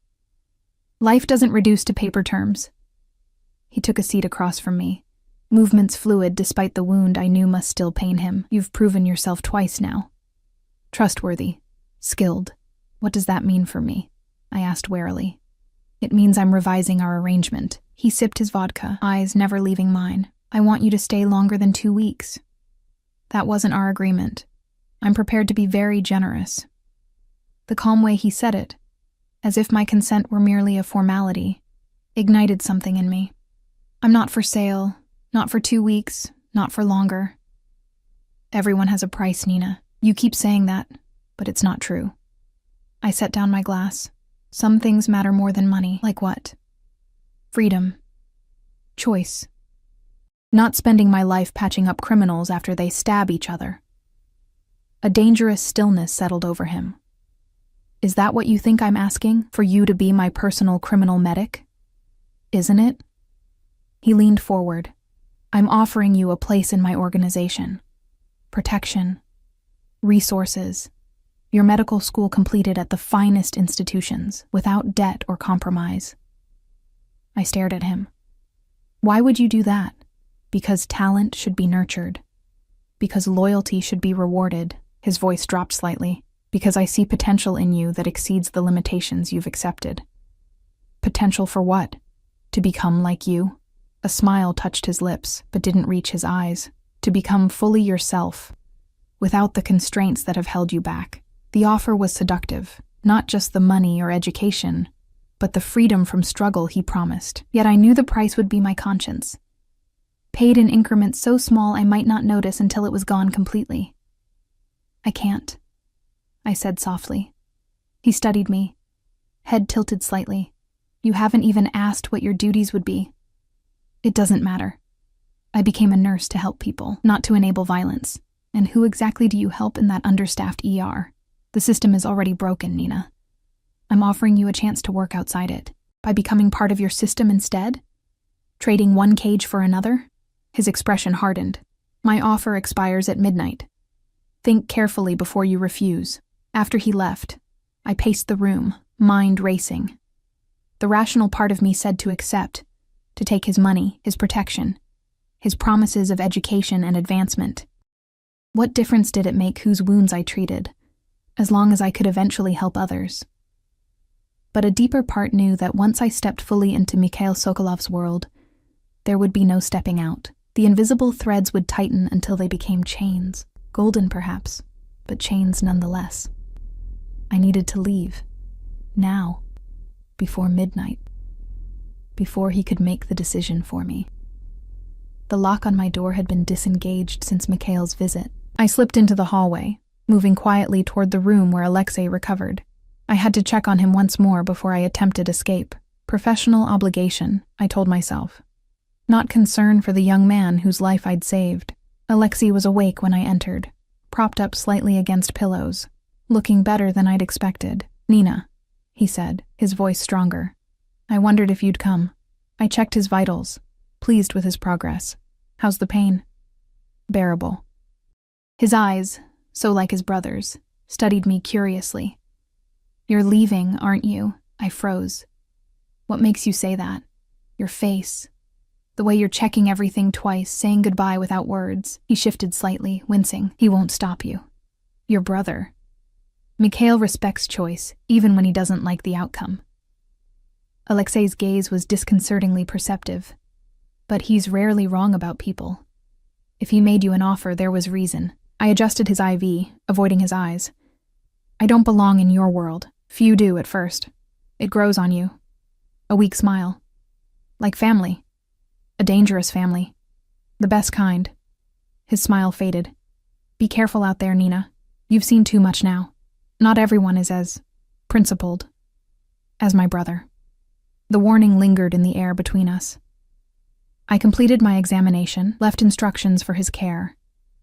Life doesn't reduce to paper terms." He took a seat across from me, movements fluid despite the wound I knew must still pain him. "You've proven yourself twice now. Trustworthy, skilled. What does that mean for me?" I asked warily. "It means I'm revising our arrangement." He sipped his vodka, eyes never leaving mine. "I want you to stay longer than 2 weeks. That wasn't our agreement. I'm prepared to be very generous." The calm way he said it, as if my consent were merely a formality, ignited something in me. "I'm not for sale, not for 2 weeks, not for longer." "Everyone has a price, Nina. You keep saying that, but it's not true." I set down my glass. "Some things matter more than money." "Like what?" "Freedom. Choice. Not spending my life patching up criminals after they stab each other." A dangerous stillness settled over him. "Is that what you think I'm asking? For you to be my personal criminal medic? Isn't it?" He leaned forward. "I'm offering you a place in my organization. Protection. Resources. Your medical school completed at the finest institutions, without debt or compromise." I stared at him. "Why would you do that? Because talent should be nurtured. Because loyalty should be rewarded." His voice dropped slightly. "Because I see potential in you that exceeds the limitations you've accepted." "Potential for what? To become like you?" A smile touched his lips, but didn't reach his eyes. "To become fully yourself, without the constraints that have held you back." The offer was seductive, not just the money or education, but the freedom from struggle he promised. Yet I knew the price would be my conscience, paid in increments so small I might not notice until it was gone completely. "I can't," I said softly. He studied me, head tilted slightly. "You haven't even asked what your duties would be." "It doesn't matter. I became a nurse to help people, not to enable violence. And who exactly do you help in that understaffed ER? The system is already broken, Nina. I'm offering you a chance to work outside it, by becoming part of your system instead? Trading one cage for another?" His expression hardened. "My offer expires at midnight. Think carefully before you refuse." After he left, I paced the room, mind racing. The rational part of me said to accept, to take his money, his protection, his promises of education and advancement. What difference did it make whose wounds I treated, as long as I could eventually help others? But a deeper part knew that once I stepped fully into Mikhail Sokolov's world, there would be no stepping out. The invisible threads would tighten until they became chains. Golden, perhaps, but chains nonetheless. I needed to leave. Now. Before midnight. Before he could make the decision for me. The lock on my door had been disengaged since Mikhail's visit. I slipped into the hallway, moving quietly toward the room where Alexei recovered. I had to check on him once more before I attempted escape. Professional obligation, I told myself. Not concern for the young man whose life I'd saved. Alexei was awake when I entered, propped up slightly against pillows, looking better than I'd expected. "Nina," he said, his voice stronger. "I wondered if you'd come." I checked his vitals, pleased with his progress. "How's the pain?" "Bearable." His eyes, so like his brother's, studied me curiously. "You're leaving, aren't you?" I froze. "What makes you say that?" "Your face. The way you're checking everything twice, saying goodbye without words." He shifted slightly, wincing. "He won't stop you. Your brother." Mikhail respects choice, even when he doesn't like the outcome. Alexei's gaze was disconcertingly perceptive. "But he's rarely wrong about people. If he made you an offer, there was reason." I adjusted his IV, avoiding his eyes. "I don't belong in your world. Few do at first. It grows on you." A weak smile. "Like family. A dangerous family. The best kind." His smile faded. "Be careful out there, Nina. You've seen too much now. Not everyone is as principled as my brother." The warning lingered in the air between us. I completed my examination, left instructions for his care,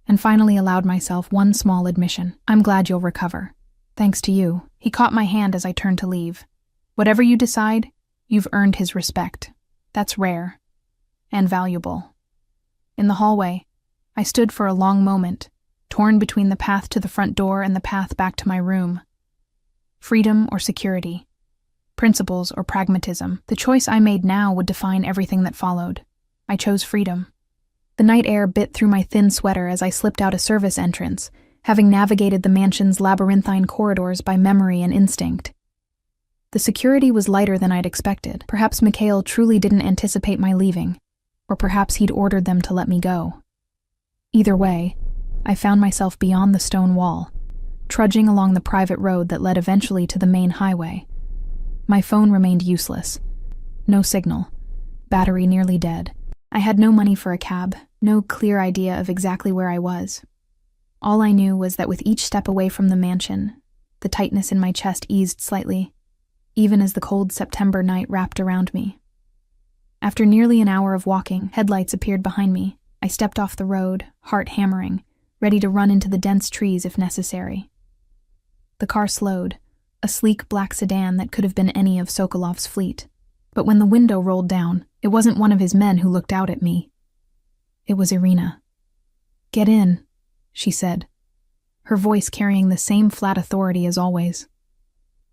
and finally allowed myself one small admission. "I'm glad you'll recover. Thanks to you." He caught my hand as I turned to leave. "Whatever you decide, you've earned his respect. That's rare and valuable." In the hallway, I stood for a long moment, torn between the path to the front door and the path back to my room. Freedom or security? Principles or pragmatism? The choice I made now would define everything that followed. I chose freedom. The night air bit through my thin sweater as I slipped out a service entrance, having navigated the mansion's labyrinthine corridors by memory and instinct. The security was lighter than I'd expected. Perhaps Mikhail truly didn't anticipate my leaving, or perhaps he'd ordered them to let me go. Either way, I found myself beyond the stone wall, trudging along the private road that led eventually to the main highway. My phone remained useless. No signal. Battery nearly dead. I had no money for a cab, no clear idea of exactly where I was. All I knew was that with each step away from the mansion, the tightness in my chest eased slightly, even as the cold September night wrapped around me. After nearly an hour of walking, headlights appeared behind me. I stepped off the road, heart hammering, ready to run into the dense trees if necessary. The car slowed, a sleek black sedan that could have been any of Sokolov's fleet. But when the window rolled down, it wasn't one of his men who looked out at me. It was Irina. "Get in," she said, her voice carrying the same flat authority as always.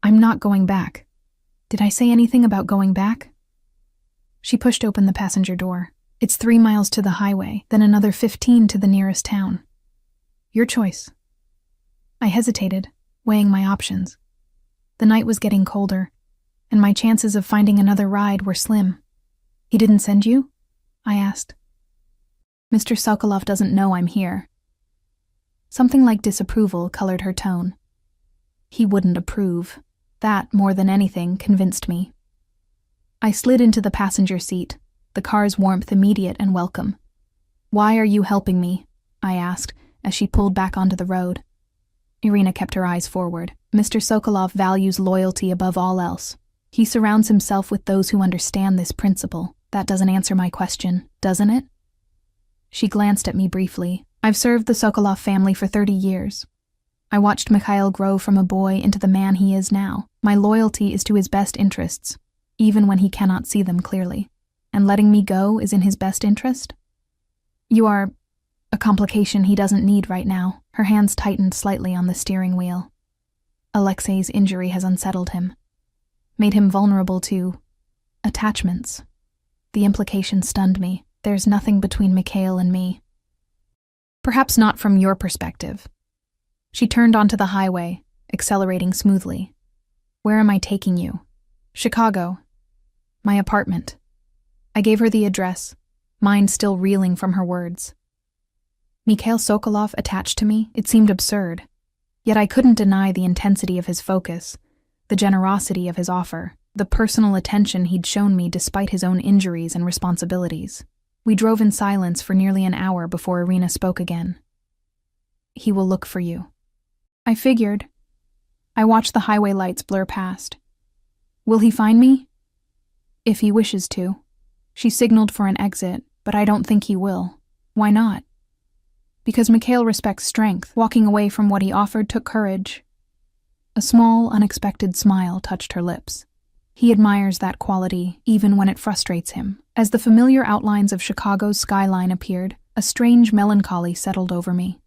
"I'm not going back. Did I say anything about going back?" She pushed open the passenger door. "It's 3 miles to the highway, then another 15 to the nearest town. Your choice." I hesitated, weighing my options. The night was getting colder, and my chances of finding another ride were slim. "He didn't send you?" I asked. "Mr. Sokolov doesn't know I'm here." Something like disapproval colored her tone. He wouldn't approve. That, more than anything, convinced me. I slid into the passenger seat, the car's warmth immediate and welcome. "Why are you helping me?" I asked, as she pulled back onto the road. Irina kept her eyes forward. "Mr. Sokolov values loyalty above all else. He surrounds himself with those who understand this principle. That doesn't answer my question, doesn't it?" She glanced at me briefly. "I've served the Sokolov family for 30 years. I watched Mikhail grow from a boy into the man he is now. My loyalty is to his best interests, even when he cannot see them clearly. And letting me go is in his best interest? You are a complication he doesn't need right now." Her hands tightened slightly on the steering wheel. "Alexei's injury has unsettled him, made him vulnerable to attachments." The implication stunned me. There's nothing between Mikhail and me. "Perhaps not from your perspective." She turned onto the highway, accelerating smoothly. "Where am I taking you?" "Chicago. My apartment." I gave her the address, mind still reeling from her words. Mikhail Sokolov attached to me? It seemed absurd. Yet I couldn't deny the intensity of his focus, the generosity of his offer, the personal attention he'd shown me despite his own injuries and responsibilities. We drove in silence for nearly an hour before Irina spoke again. "He will look for you." I figured. I watched the highway lights blur past. "Will he find me?" "If he wishes to." She signaled for an exit, but I don't think he will. Why not? Because Mikhail respects strength. Walking away from what he offered took courage. A small, unexpected smile touched her lips. He admires that quality, even when it frustrates him. As the familiar outlines of Chicago's skyline appeared, a strange melancholy settled over me.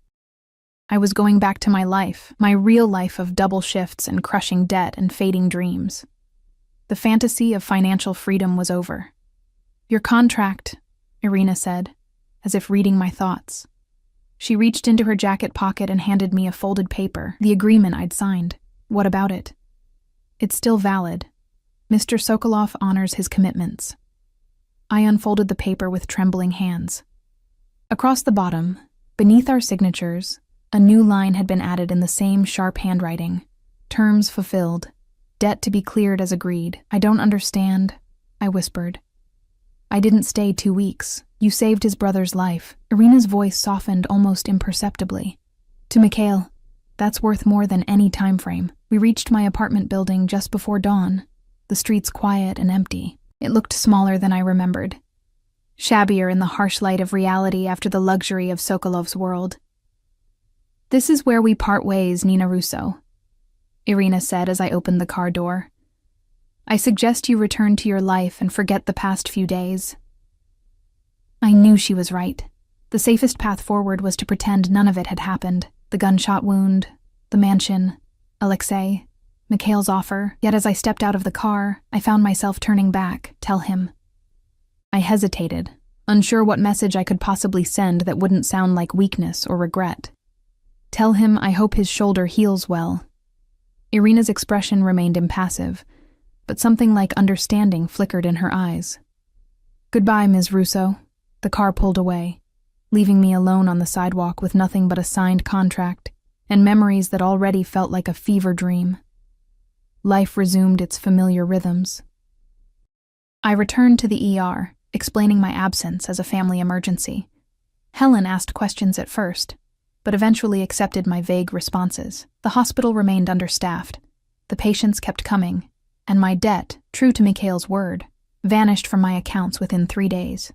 I was going back to my life, my real life of double shifts and crushing debt and fading dreams. The fantasy of financial freedom was over. "Your contract," Irina said, as if reading my thoughts. She reached into her jacket pocket and handed me a folded paper, the agreement I'd signed. What about it? It's still valid. Mr. Sokolov honors his commitments. I unfolded the paper with trembling hands. Across the bottom, beneath our signatures, a new line had been added in the same sharp handwriting. Terms fulfilled. Debt to be cleared as agreed. I don't understand, I whispered. I didn't stay 2 weeks. You saved his brother's life. Irina's voice softened almost imperceptibly. To Mikhail, that's worth more than any time frame. We reached my apartment building just before dawn, the streets quiet and empty. It looked smaller than I remembered. Shabbier in the harsh light of reality after the luxury of Sokolov's world. This is where we part ways, Nina Russo, Irina said as I opened the car door. I suggest you return to your life and forget the past few days. I knew she was right. The safest path forward was to pretend none of it had happened. The gunshot wound, the mansion, Alexei, Mikhail's offer. Yet as I stepped out of the car, I found myself turning back, tell him. I hesitated, unsure what message I could possibly send that wouldn't sound like weakness or regret. Tell him I hope his shoulder heals well. Irina's expression remained impassive, but something like understanding flickered in her eyes. Goodbye, Ms. Russo. The car pulled away, leaving me alone on the sidewalk with nothing but a signed contract and memories that already felt like a fever dream. Life resumed its familiar rhythms. I returned to the ER, explaining my absence as a family emergency. Helen asked questions at first, but eventually accepted my vague responses. The hospital remained understaffed. The patients kept coming, and my debt, true to Mikhail's word, vanished from my accounts within 3 days.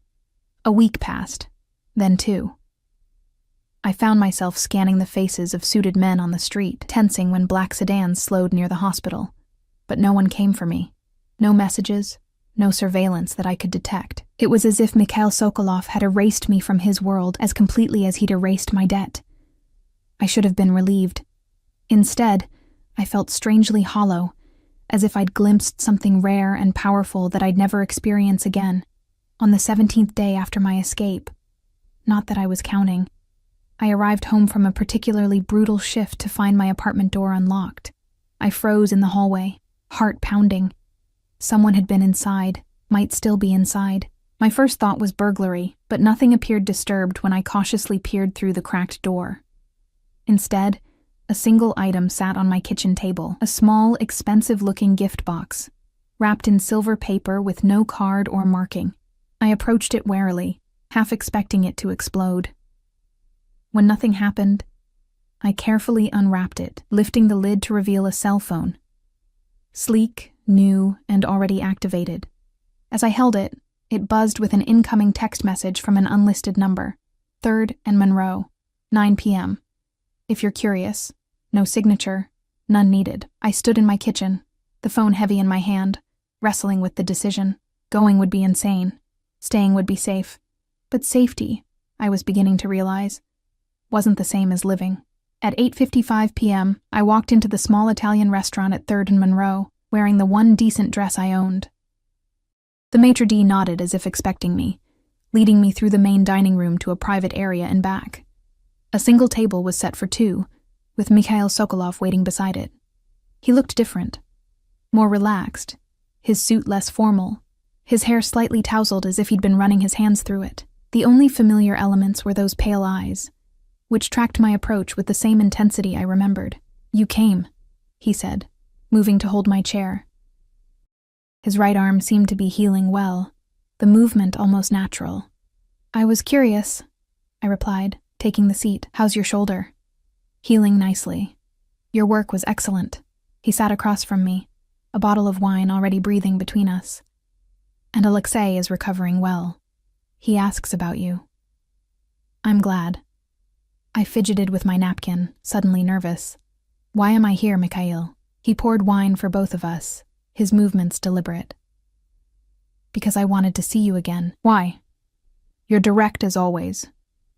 A week passed, then 2. I found myself scanning the faces of suited men on the street, tensing when black sedans slowed near the hospital. But no one came for me. No messages, no surveillance that I could detect. It was as if Mikhail Sokolov had erased me from his world as completely as he'd erased my debt. I should have been relieved. Instead, I felt strangely hollow, as if I'd glimpsed something rare and powerful that I'd never experience again. On the 17th day after my escape, not that I was counting, I arrived home from a particularly brutal shift to find my apartment door unlocked. I froze in the hallway, heart pounding. Someone had been inside, might still be inside. My first thought was burglary, but nothing appeared disturbed when I cautiously peered through the cracked door. Instead, a single item sat on my kitchen table, a small, expensive-looking gift box, wrapped in silver paper with no card or marking. I approached it warily, half expecting it to explode. When nothing happened, I carefully unwrapped it, lifting the lid to reveal a cell phone. Sleek, new, and already activated. As I held it, it buzzed with an incoming text message from an unlisted number. 3rd and Monroe, 9 p.m. If you're curious, no signature, none needed. I stood in my kitchen, the phone heavy in my hand, wrestling with the decision. Going would be insane. Staying would be safe. But safety, I was beginning to realize, wasn't the same as living. At 8:55 p.m., I walked into the small Italian restaurant at 3rd and Monroe, wearing the one decent dress I owned. The maitre d' nodded as if expecting me, leading me through the main dining room to a private area and back. A single table was set for 2, with Mikhail Sokolov waiting beside it. He looked different, more relaxed, his suit less formal, his hair slightly tousled as if he'd been running his hands through it. The only familiar elements were those pale eyes, which tracked my approach with the same intensity I remembered. You came, he said, moving to hold my chair. His right arm seemed to be healing well, the movement almost natural. I was curious, I replied, taking the seat. How's your shoulder? Healing nicely. Your work was excellent. He sat across from me, a bottle of wine already breathing between us. And Alexei is recovering well. He asks about you. I'm glad. I fidgeted with my napkin, suddenly nervous. Why am I here, Mikhail? He poured wine for both of us, his movements deliberate. Because I wanted to see you again. Why? You're direct as always.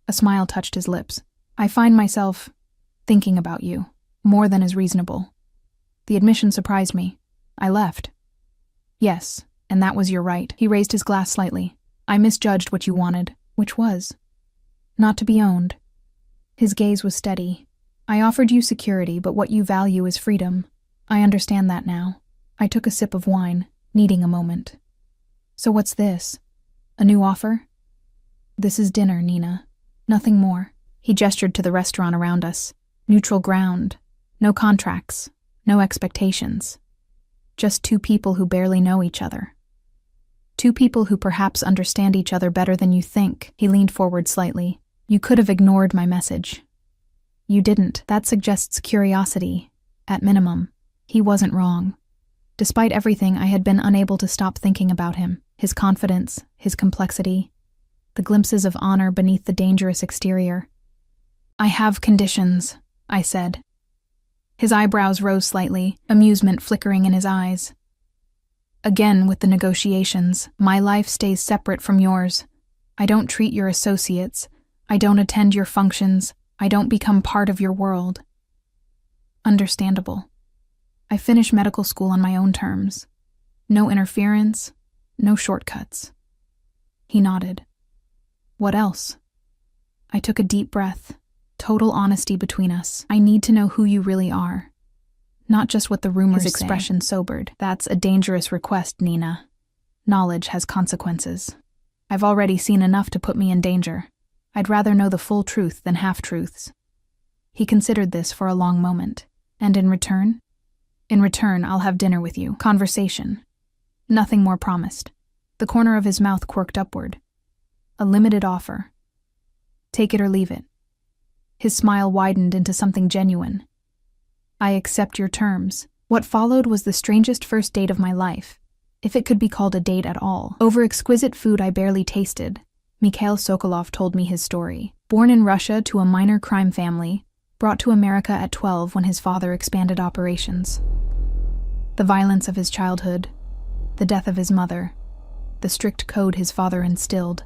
A smile touched his lips. I find myself thinking about you, more than is reasonable. The admission surprised me. I left. Yes, and that was your right. He raised his glass slightly. I misjudged what you wanted, which was not to be owned. His gaze was steady. I offered you security, but what you value is freedom. I understand that now. I took a sip of wine, needing a moment. So what's this? A new offer? This is dinner, Nina. Nothing more. He gestured to the restaurant around us. Neutral ground. No contracts. No expectations. Just two people who barely know each other. Two people who perhaps understand each other better than you think. He leaned forward slightly. You could have ignored my message. You didn't. That suggests curiosity, at minimum. He wasn't wrong. Despite everything, I had been unable to stop thinking about him, his confidence, his complexity, the glimpses of honor beneath the dangerous exterior. I have conditions, I said. His eyebrows rose slightly, amusement flickering in his eyes. Again, with the negotiations, my life stays separate from yours. I don't treat your associates. I don't attend your functions. I don't become part of your world. Understandable. I finish medical school on my own terms. No interference, no shortcuts. He nodded. What else? I took a deep breath. Total honesty between us. I need to know who you really are. Not just what the rumors say. His expression sobered. That's a dangerous request, Nina. Knowledge has consequences. I've already seen enough to put me in danger. I'd rather know the full truth than half-truths. He considered this for a long moment. And in return? In return, I'll have dinner with you. Conversation. Nothing more promised. The corner of his mouth quirked upward. A limited offer. Take it or leave it. His smile widened into something genuine. I accept your terms. What followed was the strangest first date of my life, if it could be called a date at all. Over exquisite food I barely tasted, Mikhail Sokolov told me his story. Born in Russia to a minor crime family, brought to America at 12 when his father expanded operations. The violence of his childhood, the death of his mother, the strict code his father instilled.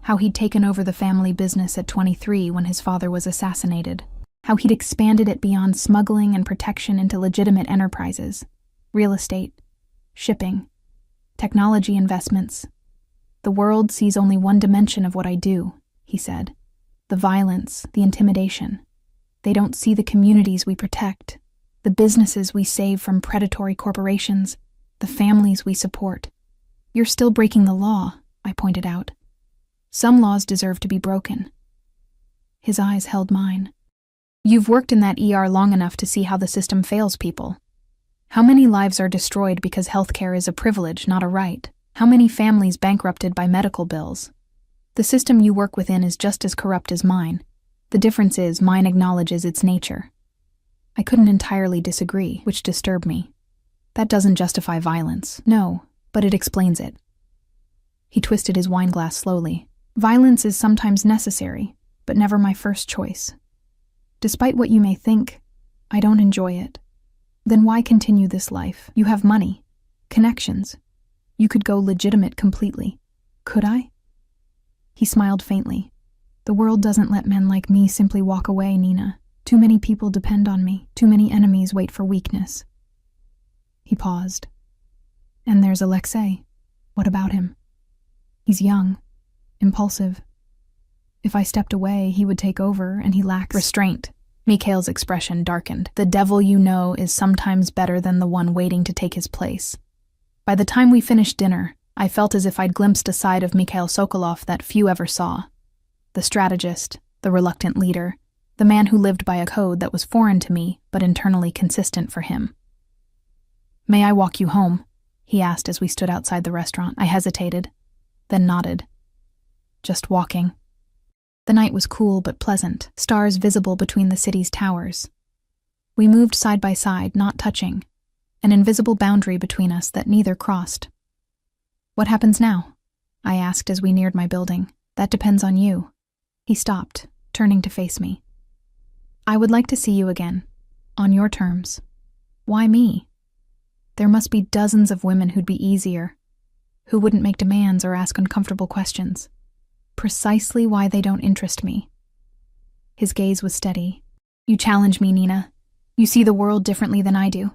How he'd taken over the family business at 23 when his father was assassinated. How he'd expanded it beyond smuggling and protection into legitimate enterprises, real estate, shipping, technology investments. The world sees only one dimension of what I do, he said. The violence, the intimidation. They don't see the communities we protect, the businesses we save from predatory corporations, the families we support. You're still breaking the law, I pointed out. Some laws deserve to be broken. His eyes held mine. You've worked in that ER long enough to see how the system fails people. How many lives are destroyed because healthcare is a privilege, not a right? How many families bankrupted by medical bills? The system you work within is just as corrupt as mine. The difference is mine acknowledges its nature. I couldn't entirely disagree, which disturbed me. That doesn't justify violence. No, but it explains it. He twisted his wine glass slowly. Violence is sometimes necessary, but never my first choice. Despite what you may think, I don't enjoy it. Then why continue this life? You have money, connections. You could go legitimate completely. Could I? He smiled faintly. The world doesn't let men like me simply walk away, Nina. Too many people depend on me. Too many enemies wait for weakness. He paused. And there's Alexei. What about him? He's young, impulsive. If I stepped away, he would take over, and he lacks restraint. Mikhail's expression darkened. The devil you know is sometimes better than the one waiting to take his place. By the time we finished dinner, I felt as if I'd glimpsed a side of Mikhail Sokolov that few ever saw. The strategist, the reluctant leader, the man who lived by a code that was foreign to me, but internally consistent for him. May I walk you home? He asked as we stood outside the restaurant. I hesitated, then nodded. Just walking. The night was cool but pleasant, stars visible between the city's towers. We moved side by side, not touching, an invisible boundary between us that neither crossed. What happens now? I asked as we neared my building. That depends on you. He stopped, turning to face me. I would like to see you again, on your terms. Why me? There must be dozens of women who'd be easier, who wouldn't make demands or ask uncomfortable questions. Precisely why they don't interest me. His gaze was steady. You challenge me, Nina. You see the world differently than I do.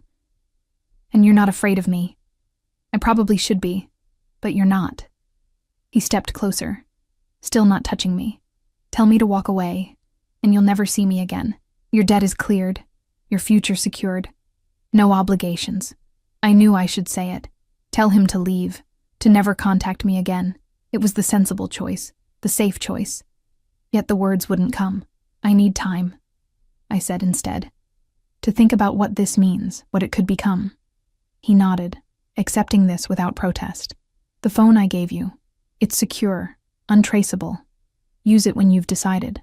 And you're not afraid of me. I probably should be, but you're not. He stepped closer, still not touching me. Tell me to walk away, and you'll never see me again. Your debt is cleared, your future secured. No obligations. I knew I should say it. Tell him to leave, to never contact me again. It was the sensible choice, the safe choice. Yet the words wouldn't come. I need time, I said instead, to think about what this means, what it could become. He nodded, accepting this without protest. The phone I gave you, it's secure, untraceable. Use it when you've decided.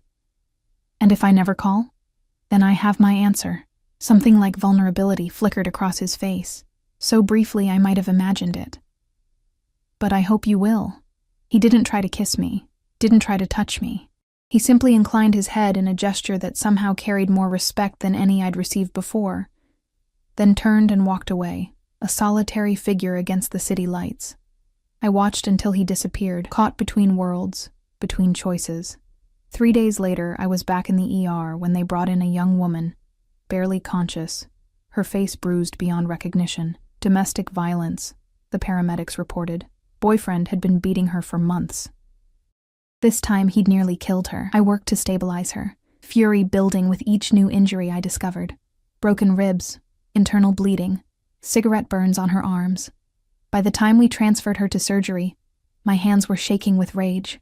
And if I never call, then I have my answer. Something like vulnerability flickered across his face. So briefly I might have imagined it. But I hope you will. He didn't try to kiss me, didn't try to touch me. He simply inclined his head in a gesture that somehow carried more respect than any I'd received before, then turned and walked away, a solitary figure against the city lights. I watched until he disappeared, caught between worlds, between choices. 3 days later, I was back in the ER when they brought in a young woman, barely conscious, her face bruised beyond recognition. Domestic violence, the paramedics reported. Boyfriend had been beating her for months. This time he'd nearly killed her. I worked to stabilize her, fury building with each new injury I discovered. Broken ribs, internal bleeding, cigarette burns on her arms. By the time we transferred her to surgery, my hands were shaking with rage.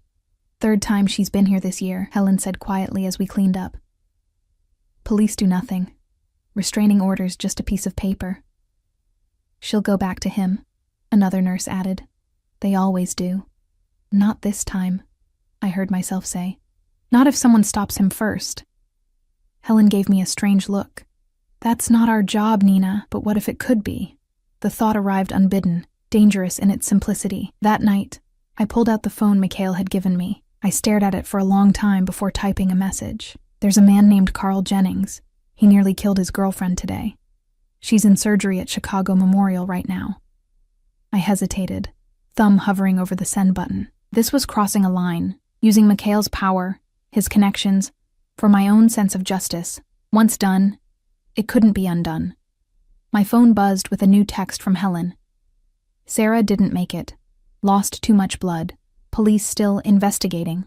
3rd time she's been here this year, Helen said quietly as we cleaned up. Police do nothing. Restraining orders just a piece of paper. She'll go back to him, another nurse added. They always do. Not this time, I heard myself say. Not if someone stops him first. Helen gave me a strange look. That's not our job, Nina, but what if it could be? The thought arrived unbidden, dangerous in its simplicity. That night, I pulled out the phone Mikhail had given me. I stared at it for a long time before typing a message. There's a man named Carl Jennings. He nearly killed his girlfriend today. She's in surgery at Chicago Memorial right now. I hesitated, thumb hovering over the send button. This was crossing a line, using Mikhail's power, his connections, for my own sense of justice. Once done, it couldn't be undone. My phone buzzed with a new text from Helen. Sarah didn't make it. Lost too much blood. Police still investigating.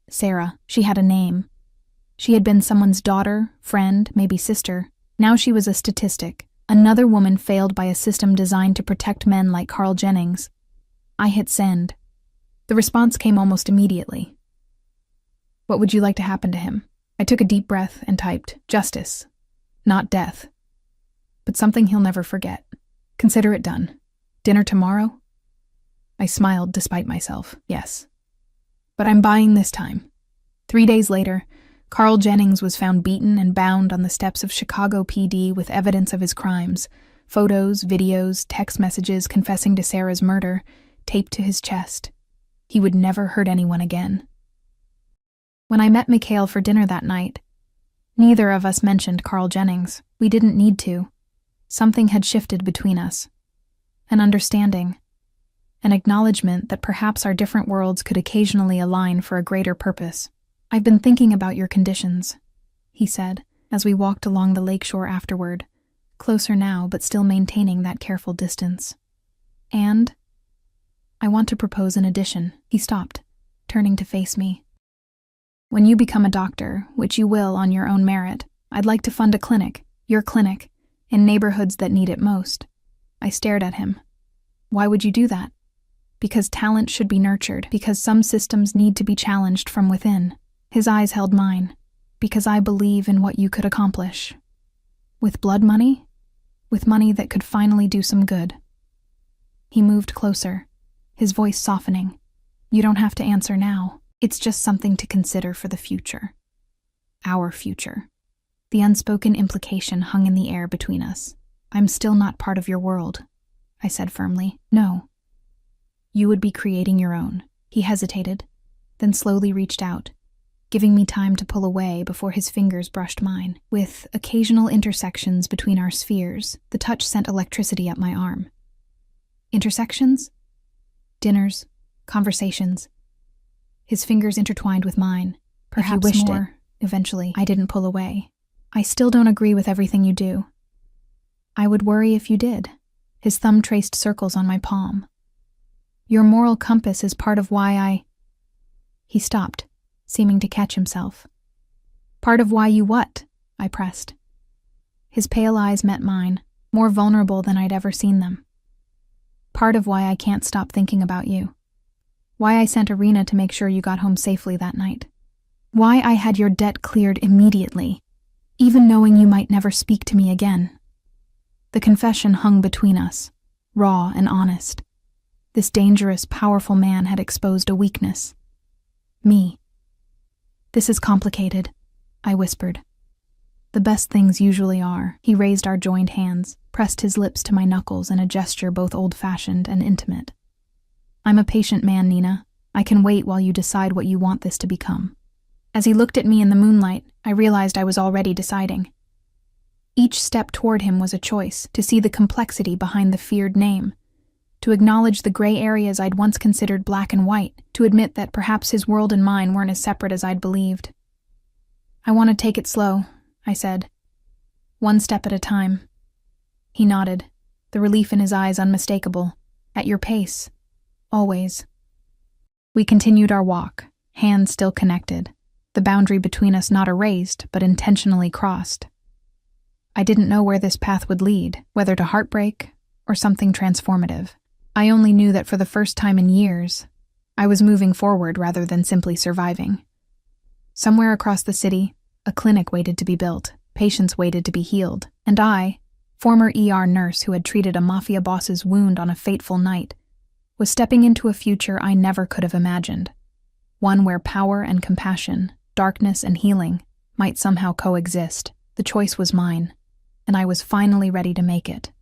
Sarah, she had a name. She had been someone's daughter, friend, maybe sister. Now she was a statistic. Another woman failed by a system designed to protect men like Carl Jennings. I hit send. The response came almost immediately. What would you like to happen to him? I took a deep breath and typed, justice, not death. But something he'll never forget. Consider it done. Dinner tomorrow? I smiled despite myself. Yes. But I'm buying this time. 3 days later, Carl Jennings was found beaten and bound on the steps of Chicago PD with evidence of his crimes. Photos, videos, text messages confessing to Sarah's murder, taped to his chest. He would never hurt anyone again. When I met Mikhail for dinner that night, neither of us mentioned Carl Jennings. We didn't need to. Something had shifted between us. An understanding. An acknowledgement that perhaps our different worlds could occasionally align for a greater purpose. I've been thinking about your conditions, he said, as we walked along the lakeshore afterward, closer now but still maintaining that careful distance. And I want to propose an addition. He stopped, turning to face me. When you become a doctor, which you will on your own merit, I'd like to fund a clinic, your clinic, in neighborhoods that need it most. I stared at him. Why would you do that? Because talent should be nurtured, because some systems need to be challenged from within. His eyes held mine, because I believe in what you could accomplish. With blood money? With money that could finally do some good. He moved closer, his voice softening. You don't have to answer now. It's just something to consider for the future. Our future. The unspoken implication hung in the air between us. I'm still not part of your world, I said firmly. No. You would be creating your own. He hesitated, then slowly reached out, giving me time to pull away before his fingers brushed mine. With occasional intersections between our spheres, the touch sent electricity up my arm. Intersections? Dinners, conversations. His fingers intertwined with mine. Perhaps wished more. Eventually, I didn't pull away. I still don't agree with everything you do. I would worry if you did. His thumb traced circles on my palm. Your moral compass is part of why I—" He stopped, seeming to catch himself. "Part of why you what?" I pressed. His pale eyes met mine, more vulnerable than I'd ever seen them. "Part of why I can't stop thinking about you. Why I sent Arena to make sure you got home safely that night. Why I had your debt cleared immediately, even knowing you might never speak to me again." The confession hung between us, raw and honest. This dangerous, powerful man had exposed a weakness. Me. "This is complicated," I whispered. "The best things usually are." He raised our joined hands, pressed his lips to my knuckles in a gesture both old-fashioned and intimate. "I'm a patient man, Nina. I can wait while you decide what you want this to become." As he looked at me in the moonlight, I realized I was already deciding. Each step toward him was a choice, to see the complexity behind the feared name, to acknowledge the gray areas I'd once considered black and white, to admit that perhaps his world and mine weren't as separate as I'd believed. "I want to take it slow," I said. "One step at a time." He nodded, the relief in his eyes unmistakable. "At your pace. Always." We continued our walk, hands still connected, the boundary between us not erased, but intentionally crossed. I didn't know where this path would lead, whether to heartbreak or something transformative. I only knew that for the first time in years, I was moving forward rather than simply surviving. Somewhere across the city, a clinic waited to be built, patients waited to be healed, and I, former ER nurse who had treated a mafia boss's wound on a fateful night, was stepping into a future I never could have imagined. One where power and compassion, darkness and healing, might somehow coexist. The choice was mine, and I was finally ready to make it.